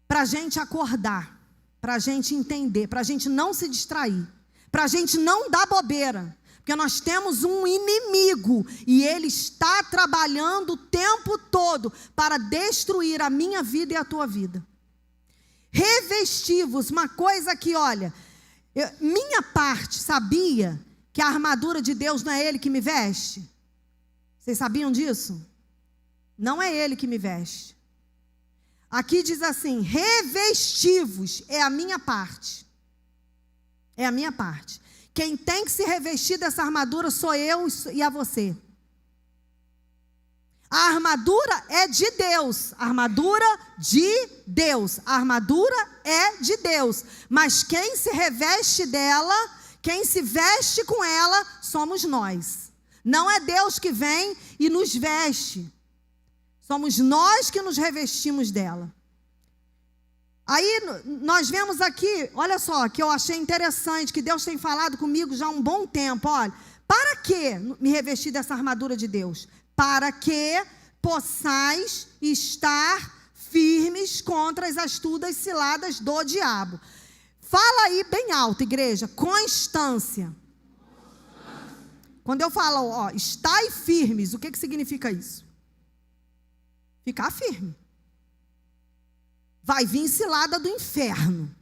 Para a gente acordar, para a gente entender, para a gente não se distrair, para a gente não dar bobeira, porque nós temos um inimigo e ele está trabalhando o tempo todo para destruir a minha vida e a tua vida. Revesti-vos, uma coisa que, olha, minha parte, sabia que a armadura de Deus não é Ele que me veste? Vocês sabiam disso? Não é Ele que me veste. Aqui diz assim: revesti-vos, é a minha parte. É a minha parte. Quem tem que se revestir dessa armadura sou eu e a você. A armadura é de Deus. A armadura de Deus. A armadura é de Deus. Mas quem se reveste dela, quem se veste com ela, somos nós. Não é Deus que vem e nos veste. Somos nós que nos revestimos dela. Aí nós vemos aqui, olha só, que eu achei interessante, que Deus tem falado comigo já há um bom tempo. Olha, para que me revestir dessa armadura de Deus? Para que possais estar firmes contra as astutas ciladas do diabo. Fala aí bem alto, igreja, constância. Quando eu falo, ó, estai firmes, o que significa isso? Ficar firme. vai vir cilada do inferno.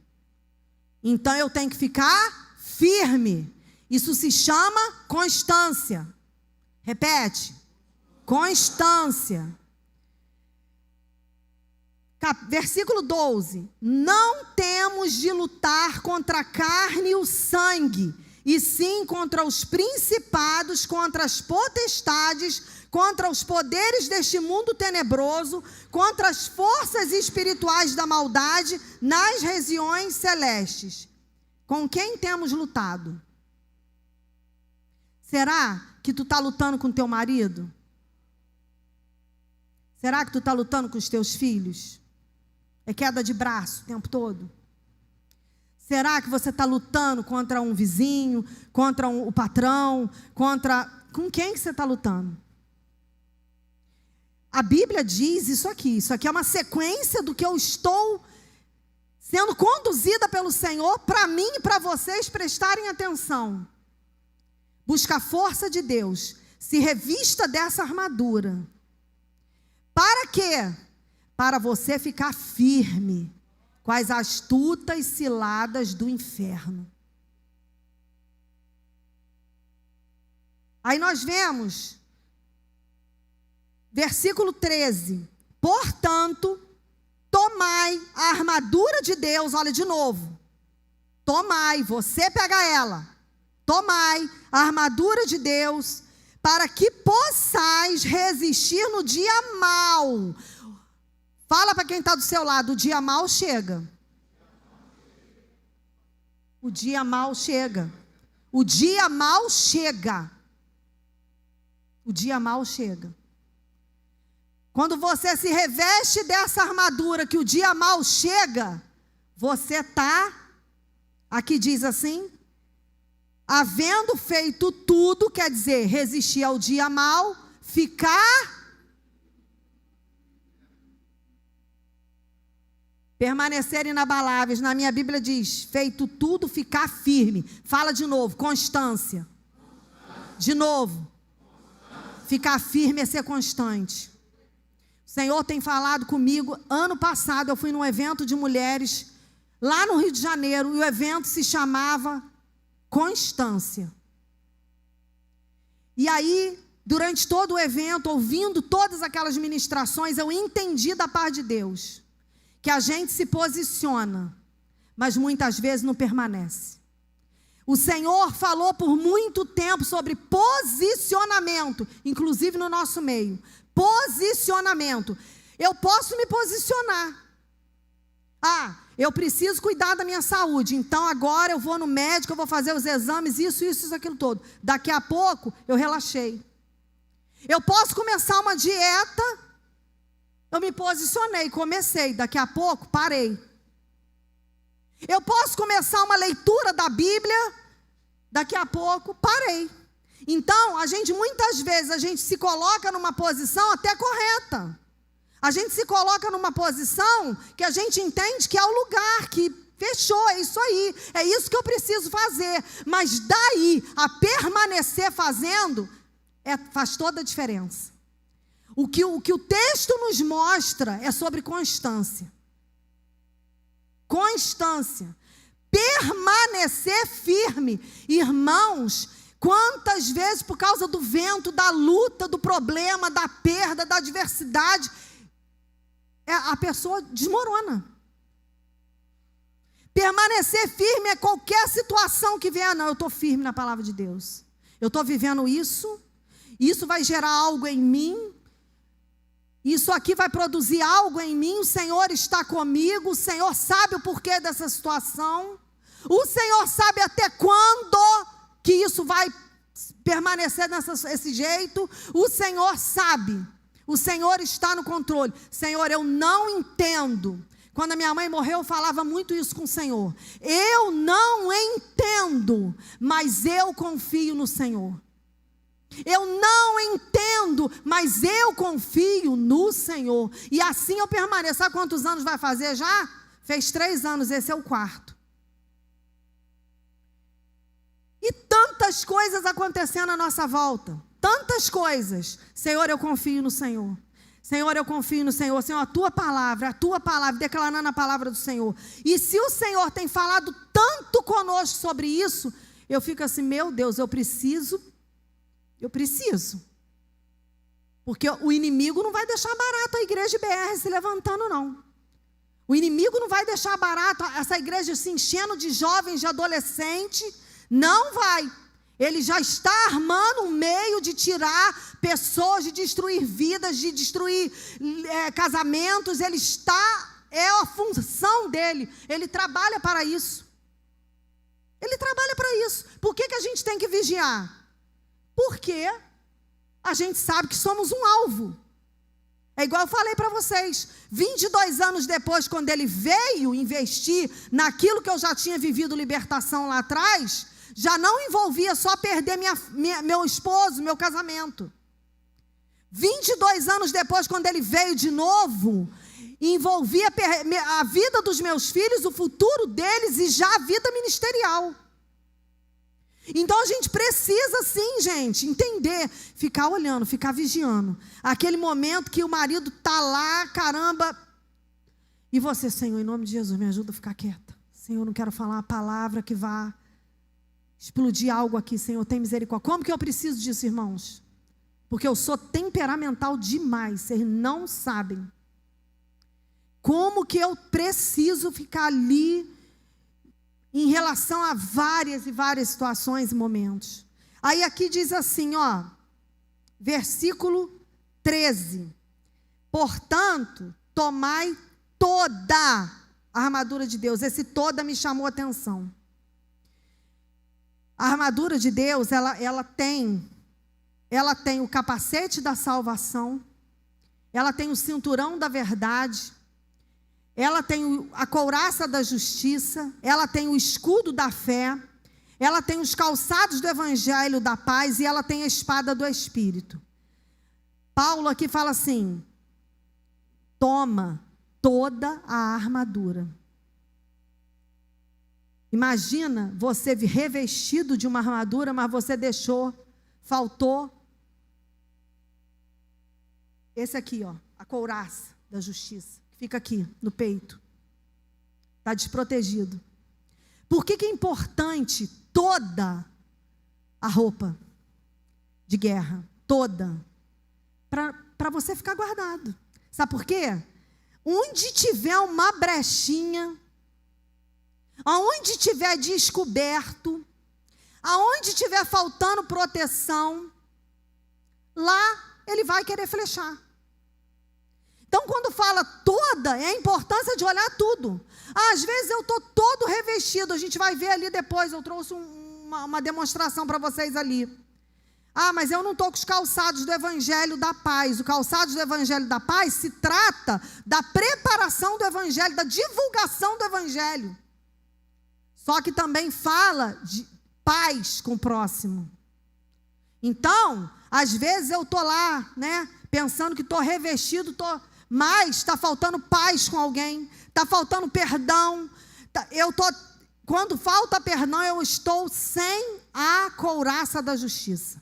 Então eu tenho que ficar firme. Isso se chama constância. Repete. Constância. Versículo 12. Não temos de lutar contra a carne e o sangue, e sim contra os principados, contra as potestades, contra os poderes deste mundo tenebroso, contra as forças espirituais da maldade nas regiões celestes. Com quem temos lutado? Será que tu está lutando com teu marido? Será que tu está lutando com os teus filhos? É queda de braço o tempo todo? Será que você está lutando contra um vizinho, contra o patrão, com quem que você está lutando? A Bíblia diz isso aqui é uma sequência do que eu estou sendo conduzida pelo Senhor para mim e para vocês prestarem atenção. Busca a força de Deus, se revista dessa armadura. Para quê? Para você ficar firme com as astutas ciladas do inferno. Aí nós vemos, versículo 13. Portanto, tomai a armadura de Deus, olha de novo. Tomai, você pega ela. Tomai a armadura de Deus, para que possais resistir no dia mau. Fala para quem está do seu lado, o dia mau chega. O dia mau chega. O dia mau chega. O dia mau chega. Quando você se reveste dessa armadura que o dia mau chega, você está, aqui diz assim, havendo feito tudo, quer dizer, resistir ao dia mau, permanecer inabaláveis. Na minha Bíblia diz, feito tudo, ficar firme. Fala de novo, constância. De novo. Ficar firme é ser constante. O Senhor tem falado comigo. Ano passado eu fui num evento de mulheres, lá no Rio de Janeiro, e o evento se chamava Constância. E aí, durante todo o evento, ouvindo todas aquelas ministrações, eu entendi da parte de Deus que a gente se posiciona, mas muitas vezes não permanece. O Senhor falou por muito tempo sobre posicionamento, inclusive no nosso meio. Posicionamento. Eu posso me posicionar. Eu preciso cuidar da minha saúde, então agora eu vou no médico, eu vou fazer os exames, isso, aquilo todo. Daqui a pouco eu relaxei. Eu posso começar uma dieta. Eu me posicionei, comecei, daqui a pouco parei. Eu posso começar uma leitura da Bíblia, daqui a pouco parei. Então, muitas vezes a gente se coloca numa posição até correta. A gente se coloca numa posição que a gente entende que é o lugar, que fechou, é isso aí, é isso que eu preciso fazer. Mas daí a permanecer fazendo, faz toda a diferença. O que o texto nos mostra é sobre constância. Constância. Permanecer firme. Irmãos, quantas vezes por causa do vento, da luta, do problema, da perda, da adversidade, a pessoa desmorona. Permanecer firme é qualquer situação que venha. Não, eu estou firme na palavra de Deus. Eu estou vivendo isso vai gerar algo em mim. Isso aqui vai produzir algo em mim. O Senhor está comigo. O Senhor sabe o porquê dessa situação. O Senhor sabe até quando que isso vai permanecer desse jeito. O Senhor sabe. O Senhor está no controle. Senhor, eu não entendo. Quando a minha mãe morreu, eu falava muito isso com o Senhor. Eu não entendo, mas eu confio no Senhor. Eu não entendo, mas eu confio no Senhor. E assim eu permaneço. Sabe quantos anos vai fazer já? Fez 3 anos, esse é o 4º. E tantas coisas acontecendo à nossa volta. Tantas coisas. Senhor, eu confio no Senhor. Senhor, eu confio no Senhor. Senhor, a tua palavra, declarando a palavra do Senhor. E se o Senhor tem falado tanto conosco sobre isso, eu fico assim, meu Deus, eu preciso. Porque o inimigo não vai deixar barato a igreja de BR se levantando, não. O inimigo não vai deixar barato essa igreja se enchendo de jovens, de adolescentes. Não vai. Ele já está armando um meio de tirar pessoas, de destruir vidas, de destruir casamentos. É a função dele. Ele trabalha para isso. Por que a gente tem que vigiar? Porque a gente sabe que somos um alvo. É igual eu falei para vocês, 22 anos depois, quando ele veio investir naquilo que eu já tinha vivido libertação lá atrás, já não envolvia só perder meu esposo, meu casamento. 22 anos depois, quando ele veio de novo, envolvia a vida dos meus filhos, o futuro deles e já a vida ministerial. Então a gente precisa sim, gente, entender, ficar olhando, ficar vigiando. Aquele momento que o marido está lá, caramba, e você, Senhor, em nome de Jesus, me ajuda a ficar quieta. Senhor, não quero falar uma palavra que vá explodir algo aqui, Senhor, tem misericórdia. Como que eu preciso disso, irmãos? Porque eu sou temperamental demais, vocês não sabem. Como que eu preciso ficar ali em relação a várias e várias situações e momentos. Aí aqui diz assim, ó, versículo 13. Portanto, tomai toda a armadura de Deus. Esse toda me chamou a atenção. A armadura de Deus, ela tem o capacete da salvação, ela tem o cinturão da verdade, ela tem a couraça da justiça, ela tem o escudo da fé, ela tem os calçados do evangelho da paz e ela tem a espada do Espírito. Paulo aqui fala assim, toma toda a armadura. Imagina você revestido de uma armadura, mas você faltou esse aqui, ó, a couraça da justiça. Fica aqui, no peito. Está desprotegido. Por que é importante toda a roupa de guerra? Toda. Para você ficar guardado. Sabe por quê? Onde tiver uma brechinha, aonde tiver descoberto, aonde tiver faltando proteção, lá ele vai querer flechar. Então, quando fala toda, é a importância de olhar tudo. Às vezes eu estou todo revestido, a gente vai ver ali depois, eu trouxe uma demonstração para vocês ali. Mas eu não estou com os calçados do Evangelho da Paz. O calçado do Evangelho da Paz se trata da preparação do Evangelho, da divulgação do Evangelho. Só que também fala de paz com o próximo. Então, às vezes eu estou lá, né, pensando que estou revestido, mas está faltando paz com alguém, está faltando perdão. Quando falta perdão, eu estou sem a couraça da justiça.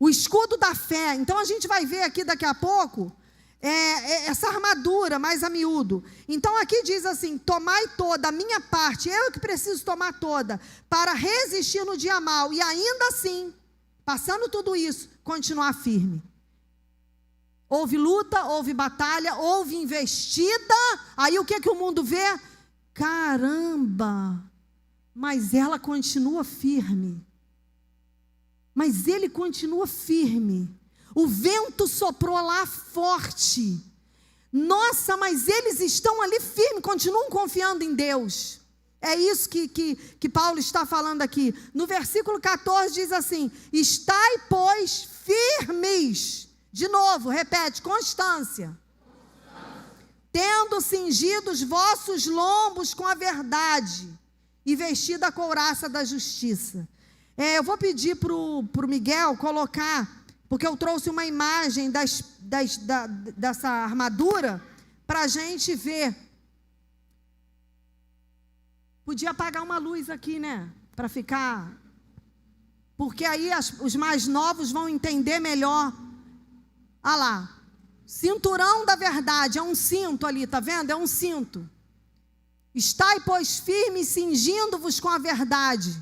O escudo da fé. Então a gente vai ver aqui daqui a pouco essa armadura mais a miúdo. Então aqui diz assim, tomai toda a minha parte, eu que preciso tomar toda, para resistir no dia mau, e ainda assim, passando tudo isso, continuar firme. Houve luta, houve batalha, houve investida. Aí o que o mundo vê? Caramba, mas ela continua firme. Mas ele continua firme. O vento soprou lá forte. Nossa, mas eles estão ali firmes, continuam confiando em Deus. É isso que Paulo está falando aqui. No versículo 14 diz assim, estai, pois, firmes. De novo, repete, constância. Tendo cingido os vossos lombos com a verdade e vestido a couraça da justiça. Eu vou pedir para o Miguel colocar, porque eu trouxe uma imagem dessa armadura para a gente ver. Podia apagar uma luz aqui, né? Para ficar... Porque aí os mais novos vão entender melhor Olha lá, cinturão da verdade, é um cinto ali, tá vendo? É um cinto. Estai, pois, firmes, cingindo-vos com a verdade.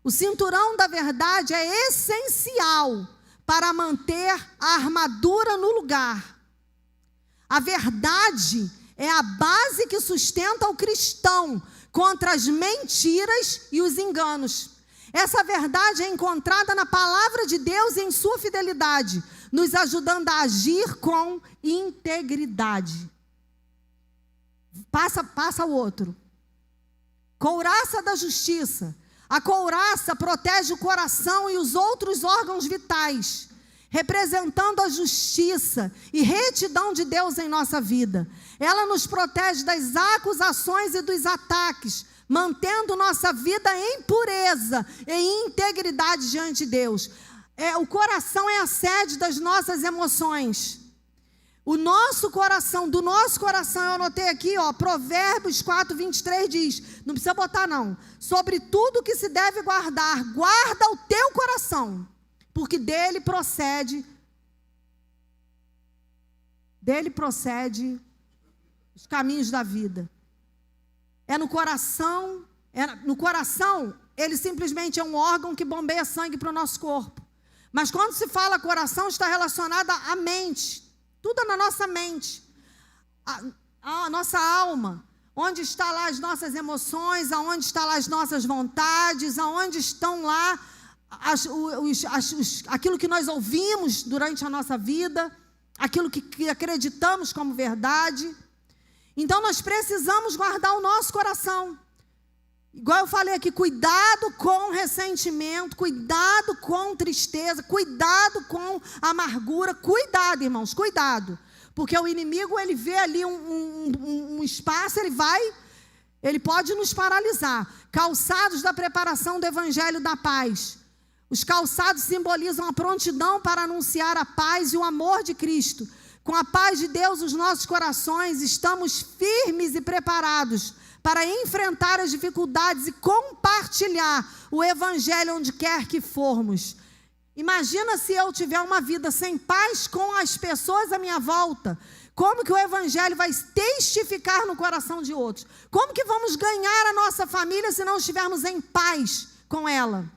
O cinturão da verdade é essencial para manter a armadura no lugar. A verdade é a base que sustenta o cristão contra as mentiras e os enganos. Essa verdade é encontrada na palavra de Deus e em sua fidelidade, nos ajudando a agir com integridade. Passa o outro. Couraça da justiça. A couraça protege o coração e os outros órgãos vitais, representando a justiça e retidão de Deus em nossa vida. Ela nos protege das acusações e dos ataques, mantendo nossa vida em pureza e integridade diante de Deus. O coração é a sede das nossas emoções. O nosso coração, do nosso coração, eu anotei aqui, Provérbios 4, 23 diz, não precisa botar não, sobre tudo que se deve guardar, guarda o teu coração, porque dele procede os caminhos da vida. No coração, ele simplesmente é um órgão que bombeia sangue para o nosso corpo. Mas quando se fala coração, está relacionado à mente. Tudo é na nossa mente. A nossa alma. Onde estão lá as nossas emoções, aonde estão lá as nossas vontades, aonde estão lá aquilo que nós ouvimos durante a nossa vida, aquilo que acreditamos como verdade. Então nós precisamos guardar o nosso coração. Igual eu falei aqui, cuidado com ressentimento, cuidado com tristeza, cuidado com amargura, cuidado, irmãos, cuidado. Porque o inimigo, ele vê ali um espaço, ele pode nos paralisar. Calçados da preparação do evangelho da paz. Os calçados simbolizam a prontidão para anunciar a paz e o amor de Cristo. Com a paz de Deus, os nossos corações estamos firmes e preparados para enfrentar as dificuldades e compartilhar o evangelho onde quer que formos. Imagina se eu tiver uma vida sem paz com as pessoas à minha volta. Como que o evangelho vai testificar no coração de outros? Como que vamos ganhar a nossa família se não estivermos em paz com ela?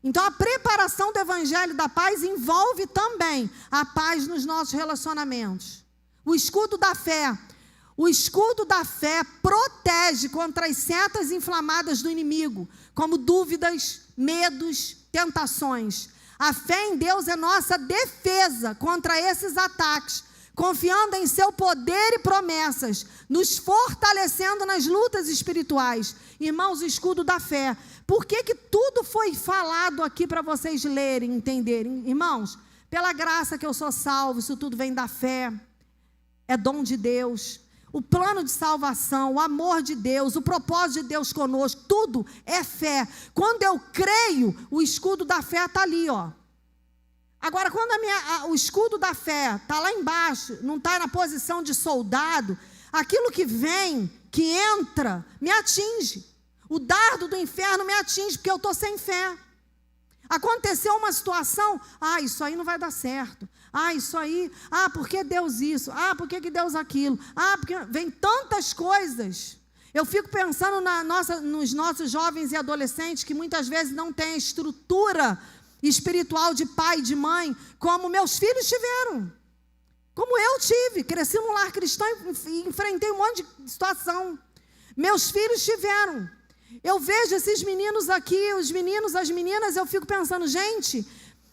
Então a preparação do evangelho da paz envolve também a paz nos nossos relacionamentos. O escudo da fé. O escudo da fé protege contra as setas inflamadas do inimigo, como dúvidas, medos, tentações. A fé em Deus é nossa defesa contra esses ataques, confiando em seu poder e promessas, nos fortalecendo nas lutas espirituais. Irmãos, o escudo da fé. Por que tudo foi falado aqui para vocês lerem, entenderem? Irmãos, pela graça que eu sou salvo, isso tudo vem da fé, é dom de Deus. O plano de salvação, o amor de Deus, o propósito de Deus conosco, tudo é fé. Quando eu creio, o escudo da fé está ali, Agora, quando o escudo da fé está lá embaixo, não está na posição de soldado, aquilo que vem, que entra, me atinge. O dardo do inferno me atinge, porque eu estou sem fé. Aconteceu uma situação, isso aí não vai dar certo. Isso aí, por que Deus isso? Por que Deus aquilo? Porque vem tantas coisas. Eu fico pensando nos nossos jovens e adolescentes que muitas vezes não têm a estrutura espiritual de pai e de mãe, como meus filhos tiveram. Como eu tive, cresci num lar cristão e enfrentei um monte de situação. Meus filhos tiveram. Eu vejo esses meninos aqui, os meninos, as meninas, eu fico pensando, gente,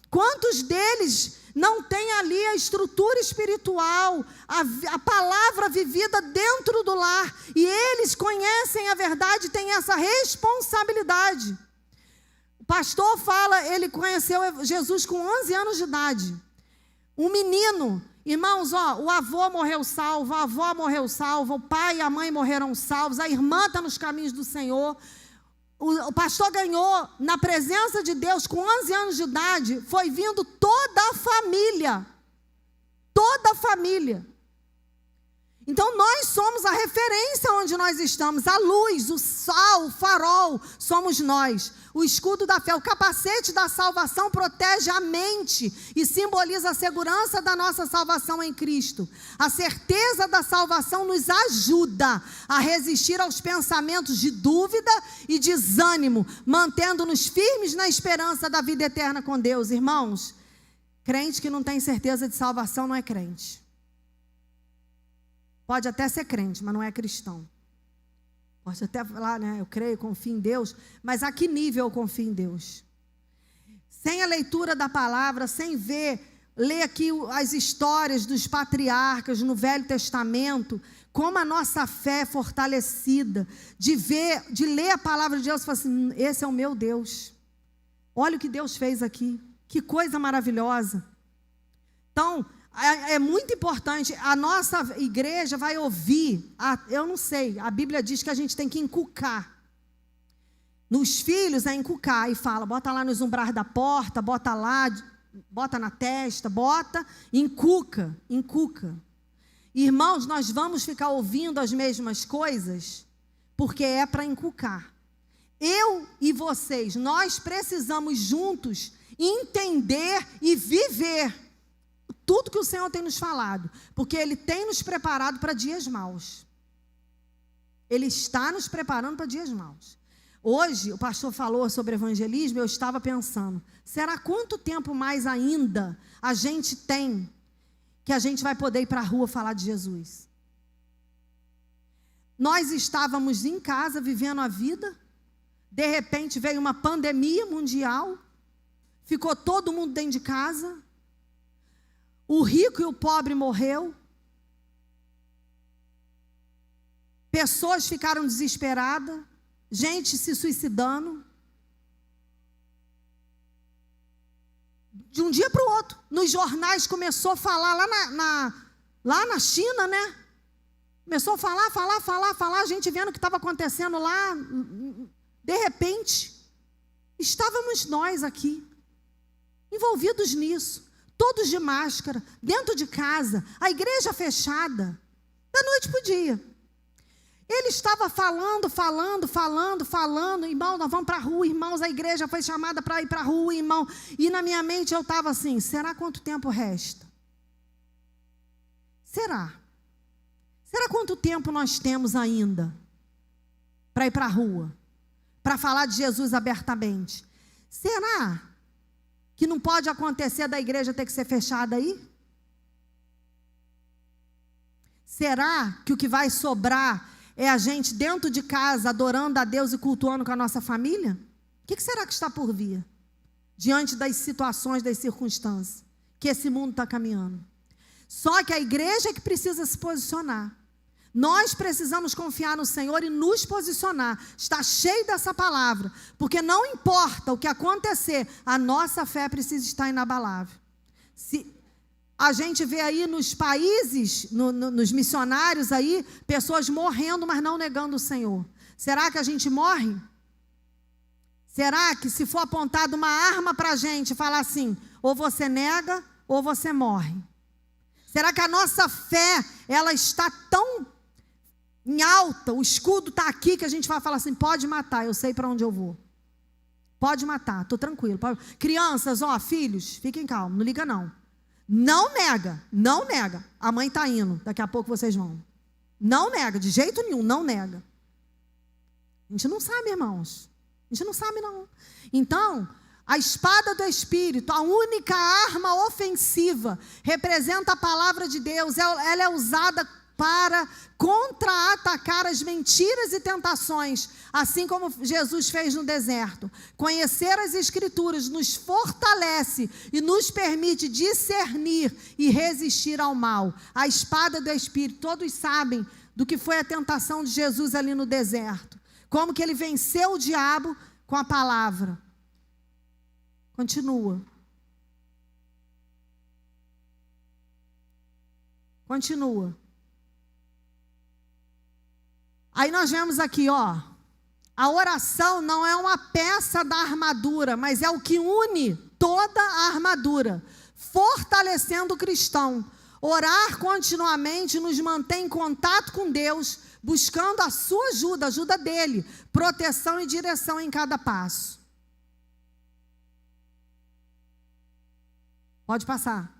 quantos deles não têm ali a estrutura espiritual, a palavra vivida dentro do lar, e eles conhecem a verdade, têm essa responsabilidade. O pastor fala, ele conheceu Jesus com 11 anos de idade. Um menino, irmãos, o avô morreu salvo, a avó morreu salva, o pai e a mãe morreram salvos, a irmã está nos caminhos do Senhor. O pastor ganhou na presença de Deus com 11 anos de idade, foi vindo toda a família. Toda a família. Então nós somos a referência onde nós estamos, a luz, o sal, o farol, somos nós. O escudo da fé, o capacete da salvação protege a mente e simboliza a segurança da nossa salvação em Cristo. A certeza da salvação nos ajuda a resistir aos pensamentos de dúvida e desânimo, mantendo-nos firmes na esperança da vida eterna com Deus. Irmãos, crente que não tem certeza de salvação não é crente. Pode até ser crente, mas não é cristão. Pode até falar, né? Eu creio, confio em Deus, mas a que nível eu confio em Deus? Sem a leitura da palavra, sem ler aqui as histórias dos patriarcas no Velho Testamento, como a nossa fé é fortalecida, de ler a palavra de Deus e falar assim, esse é o meu Deus. Olha o que Deus fez aqui, que coisa maravilhosa. Então, é muito importante, a nossa igreja vai ouvir, eu não sei, a Bíblia diz que a gente tem que inculcar. Nos filhos é inculcar, e fala, bota lá nos umbrais da porta, bota lá, bota na testa, bota, inculca. Irmãos, nós vamos ficar ouvindo as mesmas coisas, porque é para inculcar. Eu e vocês, nós precisamos juntos entender e viver tudo que o Senhor tem nos falado, porque Ele tem nos preparado para dias maus. Ele está nos preparando para dias maus. Hoje, o pastor falou sobre evangelismo, eu estava pensando, será quanto tempo mais ainda a gente tem, que a gente vai poder ir para a rua falar de Jesus? Nós estávamos em casa, vivendo a vida, de repente veio uma pandemia mundial, ficou todo mundo dentro de casa, o rico e o pobre morreu. Pessoas ficaram desesperadas. Gente se suicidando. De um dia para o outro. Nos jornais começou a falar lá na China, né? Começou a falar. A gente vendo o que estava acontecendo lá. De repente, estávamos nós aqui, envolvidos nisso. Todos de máscara, dentro de casa, a igreja fechada, da noite para o dia. Ele estava falando, irmão, nós vamos para a rua, irmãos, a igreja foi chamada para ir para a rua, irmão. E na minha mente eu estava assim, será quanto tempo resta? Será quanto tempo nós temos ainda para ir para a rua? Para falar de Jesus abertamente? Será que não pode acontecer da igreja ter que ser fechada aí? Será que o que vai sobrar é a gente dentro de casa adorando a Deus e cultuando com a nossa família? O que será que está por vir? Diante das situações, das circunstâncias que esse mundo está caminhando. Só que a igreja é que precisa se posicionar. Nós precisamos confiar no Senhor e nos posicionar. Está cheio dessa palavra. Porque não importa o que acontecer, a nossa fé precisa estar inabalável. Se a gente vê aí nos países, nos missionários aí, pessoas morrendo, mas não negando o Senhor. Será que a gente morre? Será que se for apontada uma arma para a gente, falar assim, ou você nega, ou você morre? Será que a nossa fé, ela está tão em alta, o escudo está aqui, que a gente vai falar assim, pode matar, eu sei para onde eu vou. Pode matar, estou tranquilo. Crianças, filhos, fiquem calmos, não liga não. Não nega. A mãe está indo, daqui a pouco vocês vão. Não nega, de jeito nenhum, não nega. A gente não sabe, irmãos. A gente não sabe, não. Então, a espada do Espírito, a única arma ofensiva, representa a palavra de Deus. Ela é usada para contra-atacar as mentiras e tentações, assim como Jesus fez no deserto. Conhecer as Escrituras nos fortalece e nos permite discernir e resistir ao mal. A espada do Espírito, todos sabem do que foi a tentação de Jesus ali no deserto. Como que ele venceu o diabo com a palavra. Continua. Aí nós vemos aqui, a oração não é uma peça da armadura, mas é o que une toda a armadura, fortalecendo o cristão. Orar continuamente nos mantém em contato com Deus, buscando a sua ajuda, a ajuda dele, proteção e direção em cada passo. Pode passar.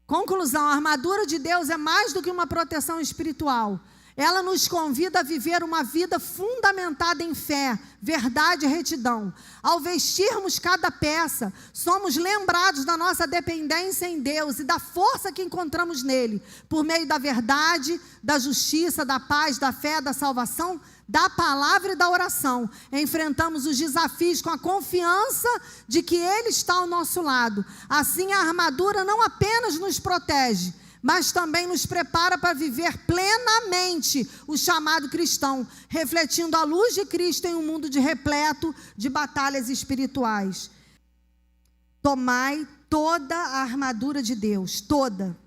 Conclusão: a armadura de Deus é mais do que uma proteção espiritual. Ela nos convida a viver uma vida fundamentada em fé, verdade e retidão. Ao vestirmos cada peça, somos lembrados da nossa dependência em Deus e da força que encontramos nele, por meio da verdade, da justiça, da paz, da fé, da salvação, da palavra e da oração. Enfrentamos os desafios com a confiança de que Ele está ao nosso lado. Assim, a armadura não apenas nos protege, mas também nos prepara para viver plenamente o chamado cristão, refletindo a luz de Cristo em um mundo repleto de batalhas espirituais. Tomai toda a armadura de Deus, toda,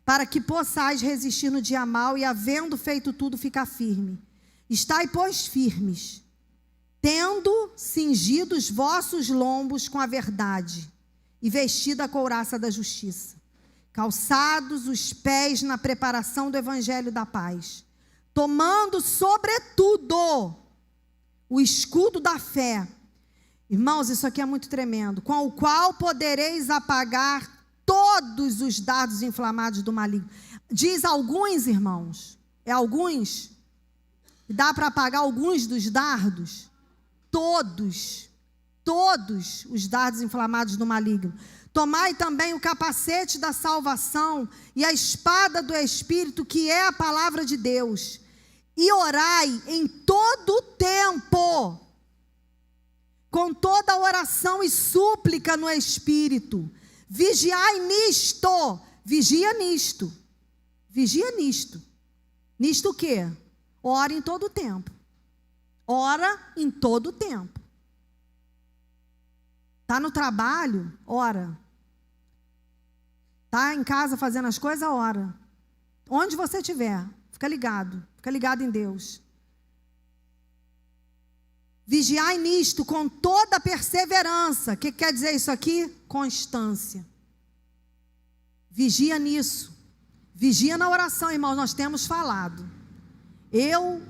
para que possais resistir no dia mau e, havendo feito tudo, ficar firme. Estai, pois, firmes, tendo cingido os vossos lombos com a verdade e vestida a couraça da justiça, calçados os pés na preparação do evangelho da paz, tomando sobretudo o escudo da fé. Irmãos, isso aqui é muito tremendo. Com o qual podereis apagar todos os dardos inflamados do maligno. Diz alguns, irmãos, alguns, dá para apagar alguns dos dardos? Todos os dardos inflamados do maligno. Tomai também o capacete da salvação e a espada do Espírito, que é a palavra de Deus. E orai em todo o tempo, com toda oração e súplica no Espírito. Vigiai nisto. Vigia nisto. Vigia nisto. Nisto o quê? Ora em todo o tempo. Ora em todo o tempo. Está no trabalho? Ora. Está em casa fazendo as coisas? Ora. Onde você estiver, fica ligado em Deus. Vigiai nisto com toda perseverança. O que quer dizer isso aqui? Constância. Vigia nisso. Vigia na oração, irmãos, nós temos falado. Eu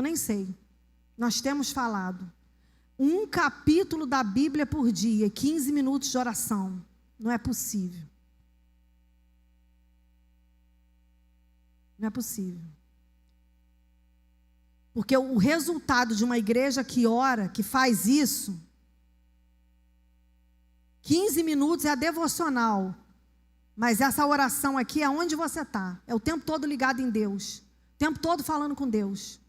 nem sei. Nós temos falado. Um capítulo da Bíblia por dia, 15 minutos de oração. Não é possível. Não é possível. Porque o resultado de uma igreja que ora, que faz isso, 15 minutos é a devocional. Mas essa oração aqui é onde você está. É o tempo todo ligado em Deus. O tempo todo falando com Deus.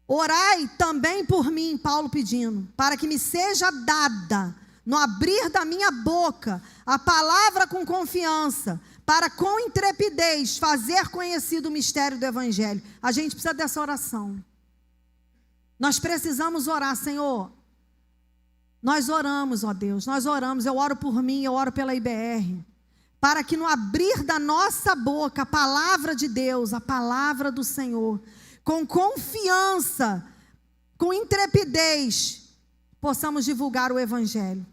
Orai também por mim, Paulo pedindo, para que me seja dada, no abrir da minha boca, a palavra com confiança, para com intrepidez fazer conhecido o mistério do Evangelho. A gente precisa dessa oração. Nós precisamos orar, Senhor. Nós oramos, ó Deus, nós oramos. Eu oro por mim, eu oro pela IBR, para que no abrir da nossa boca a palavra de Deus, a palavra do Senhor, com confiança, com intrepidez, possamos divulgar o Evangelho,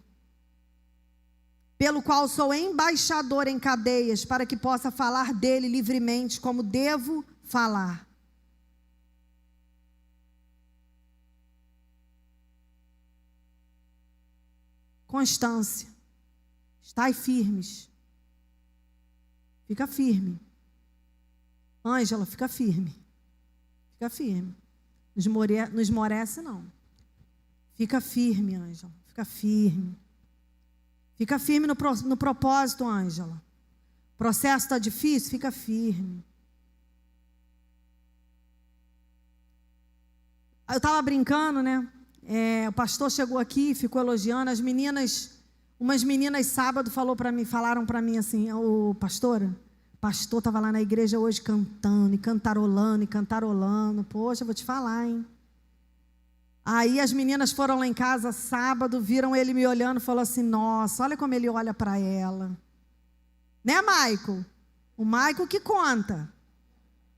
pelo qual sou embaixador em cadeias, para que possa falar dele livremente, como devo falar. Constância. Estai firmes. Fica firme. Ângela, fica firme. Fica firme. Não esmorece, não. Fica firme, Ângela. Fica firme. Fica firme no propósito, Ângela. O processo está difícil? Fica firme. Eu estava brincando, né? O pastor chegou aqui, ficou elogiando. As meninas, umas meninas sábado falaram para mim assim: o pastor estava lá na igreja hoje cantando, e cantarolando. Poxa, eu vou te falar, hein? Aí as meninas foram lá em casa sábado, viram ele me olhando e falou assim: nossa, olha como ele olha para ela. Né, Maico? O Maico que conta.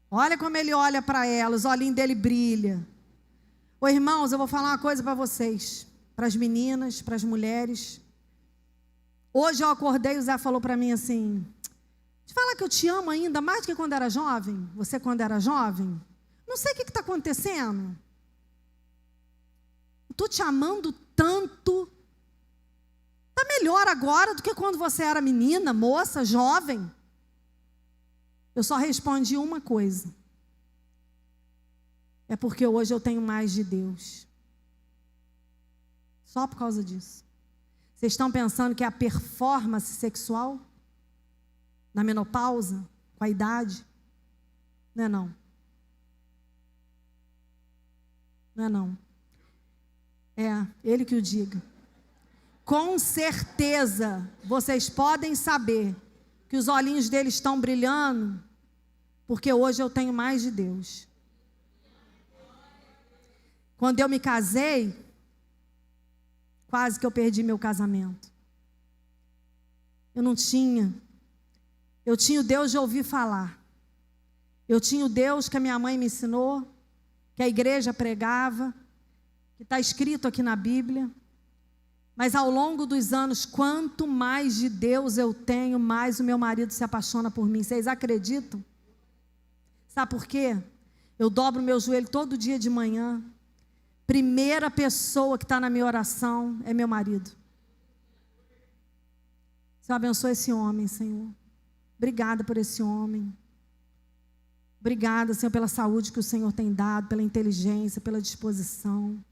Olha como ele olha para ela, os olhinhos dele brilham. Ô irmãos, eu vou falar uma coisa para vocês, para as meninas, para as mulheres. Hoje eu acordei e o Zé falou para mim assim: te falar que eu te amo ainda mais do que quando era jovem, você quando era jovem. Não sei o que está acontecendo. Estou te amando tanto. Está melhor agora do que quando você era menina, moça, jovem. Eu só respondi uma coisa. É porque hoje eu tenho mais de Deus. Só por causa disso. Vocês estão pensando que é a performance sexual? Na menopausa? Com a idade? Não é não. Não é não. É, ele que o diga. Com certeza, vocês podem saber que os olhinhos dele estão brilhando, porque hoje eu tenho mais de Deus. Quando eu me casei, quase que eu perdi meu casamento. Eu não tinha. Eu tinha o Deus de ouvir falar. Eu tinha o Deus que a minha mãe me ensinou, que a igreja pregava, que está escrito aqui na Bíblia. Mas ao longo dos anos, quanto mais de Deus eu tenho, mais o meu marido se apaixona por mim. Vocês acreditam? Sabe por quê? Eu dobro meu joelho todo dia de manhã. Primeira pessoa que está na minha oração é meu marido. Senhor, abençoa esse homem, Senhor. Obrigada por esse homem. Obrigada, Senhor, pela saúde que o Senhor tem dado, pela inteligência, pela disposição.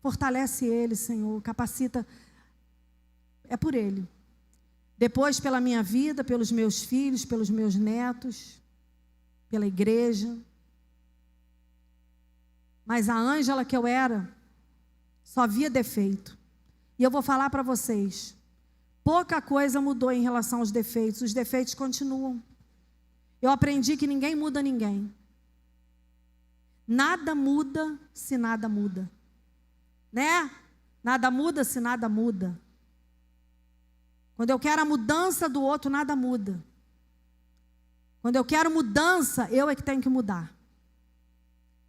Fortalece ele, Senhor, capacita. É por ele. Depois pela minha vida, pelos meus filhos, pelos meus netos, pela igreja. Mas a Ângela que eu era, só via defeito. E eu vou falar para vocês, pouca coisa mudou em relação aos defeitos. Os defeitos continuam. Eu aprendi que ninguém muda ninguém. Nada muda se nada muda. Né? Nada muda se nada muda. Quando eu quero a mudança do outro, nada muda. Quando eu quero mudança, eu é que tenho que mudar.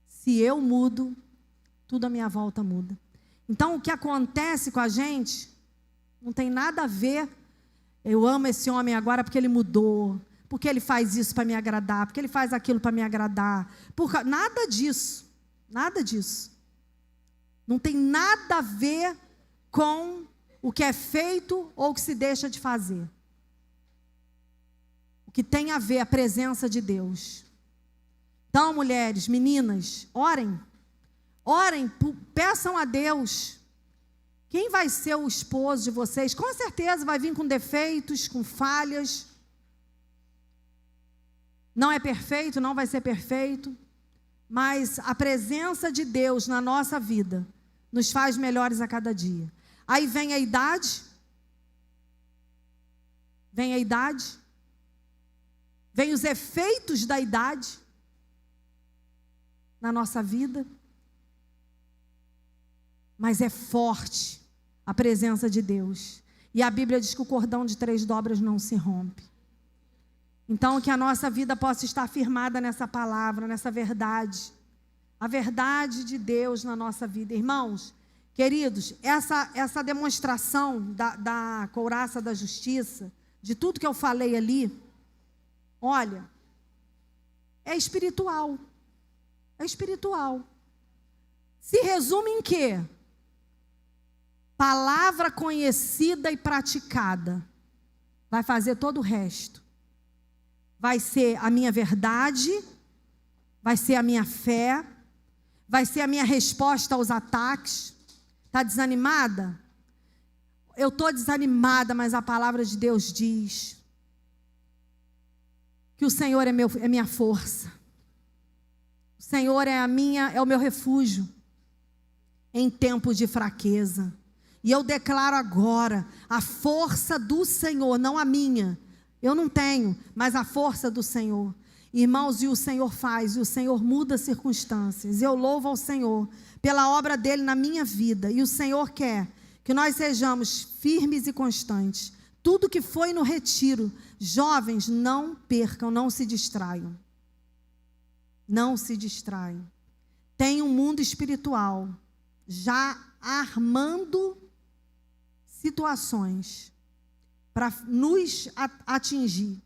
Se eu mudo, tudo à minha volta muda. Então, o que acontece com a gente não tem nada a ver. Eu amo esse homem agora porque ele mudou, porque ele faz isso para me agradar, porque ele faz aquilo para me agradar. Nada disso. Nada disso. Não tem nada a ver com o que é feito ou o que se deixa de fazer. O que tem a ver é a presença de Deus. Então, mulheres, meninas, orem. Orem, peçam a Deus. Quem vai ser o esposo de vocês? Com certeza vai vir com defeitos, com falhas. Não é perfeito, não vai ser perfeito. Mas a presença de Deus na nossa vida nos faz melhores a cada dia. Aí vem a idade. Vem a idade. Vem os efeitos da idade na nossa vida. Mas é forte a presença de Deus. E a Bíblia diz que o cordão de 3 dobras não se rompe. Então, que a nossa vida possa estar firmada nessa palavra, nessa verdade. A verdade de Deus na nossa vida. Irmãos, queridos, essa demonstração da couraça da justiça, de tudo que eu falei ali, olha, é espiritual. É espiritual. Se resume em quê? Palavra conhecida e praticada vai fazer todo o resto. Vai ser a minha verdade, vai ser a minha fé, vai ser a minha resposta aos ataques. Está desanimada? Eu estou desanimada, mas a palavra de Deus diz que o Senhor é minha força. O Senhor é o meu refúgio em tempos de fraqueza. E eu declaro agora a força do Senhor, não a minha. Eu não tenho, mas a força do Senhor. Irmãos, e o Senhor faz, e o Senhor muda as circunstâncias. Eu louvo ao Senhor pela obra dele na minha vida. E o Senhor quer que nós sejamos firmes e constantes. Tudo que foi no retiro, jovens, não percam, não se distraiam. Não se distraiam. tem um mundo espiritual já armando situações para nos atingir,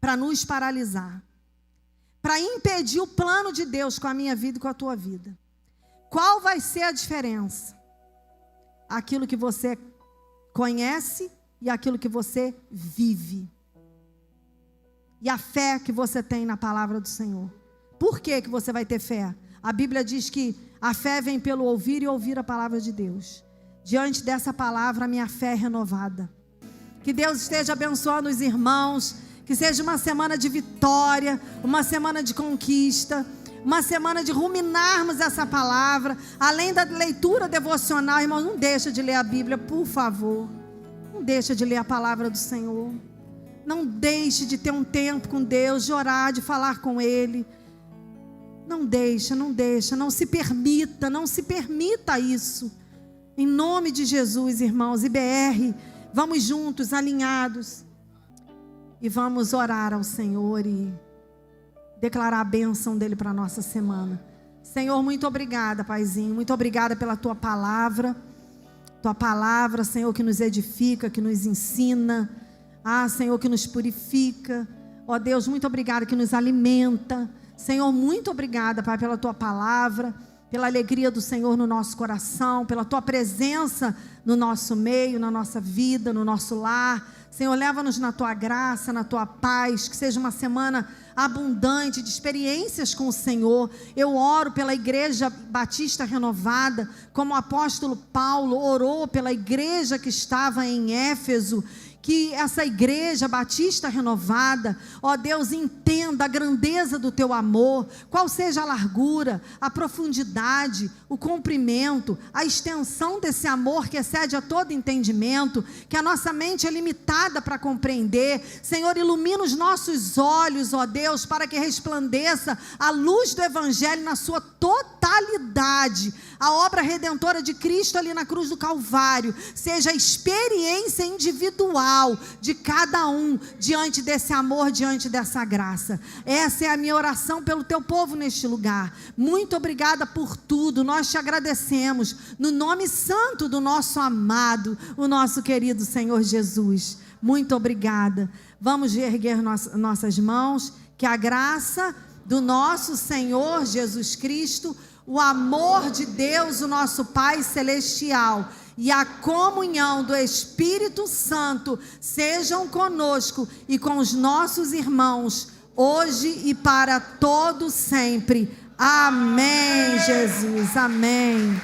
para nos paralisar, para impedir o plano de Deus com a minha vida e com a tua vida. Qual vai ser a diferença? Aquilo que você conhece e aquilo que você vive. E a fé que você tem na palavra do Senhor. Por que você vai ter fé? A Bíblia diz que a fé vem pelo ouvir e ouvir a palavra de Deus. Diante dessa palavra, a minha fé é renovada. Que Deus esteja abençoando os irmãos. Que seja uma semana de vitória, uma semana de conquista, uma semana de ruminarmos essa palavra. Além da leitura devocional, irmão, não deixa de ler a Bíblia, por favor. Não deixa de ler a palavra do Senhor. Não deixe de ter um tempo com Deus, de orar, de falar com Ele. Não deixa, não se permita isso. Em nome de Jesus, irmãos, IBR, vamos juntos, alinhados, e vamos orar ao Senhor e declarar a bênção dEle para a nossa semana. Senhor, muito obrigada, Paizinho, muito obrigada pela Tua palavra, Senhor, que nos edifica, que nos ensina, Senhor, que nos purifica, Deus, muito obrigada, que nos alimenta. Senhor, muito obrigada, Pai, pela Tua palavra, pela alegria do Senhor no nosso coração, pela Tua presença no nosso meio, na nossa vida, no nosso lar. Senhor, leva-nos na Tua graça, na Tua paz, que seja uma semana abundante de experiências com o Senhor. Eu oro pela Igreja Batista Renovada, como o apóstolo Paulo orou pela igreja que estava em Éfeso. Que essa igreja batista renovada, Deus, entenda a grandeza do Teu amor, qual seja a largura, a profundidade, o comprimento, a extensão desse amor que excede a todo entendimento, que a nossa mente é limitada para compreender. Senhor, ilumina os nossos olhos, Deus, para que resplandeça a luz do Evangelho na sua totalidade. A obra redentora de Cristo ali na cruz do Calvário seja a experiência individual de cada um diante desse amor, diante dessa graça. Essa é a minha oração pelo Teu povo neste lugar. Muito obrigada por tudo, nós Te agradecemos no nome santo do nosso amado, o nosso querido Senhor Jesus. Muito obrigada. Vamos erguer nossas mãos, que a graça do nosso Senhor Jesus Cristo, o amor de Deus, o nosso Pai Celestial, e a comunhão do Espírito Santo sejam conosco e com os nossos irmãos, hoje e para todo sempre. Amém, Jesus, amém.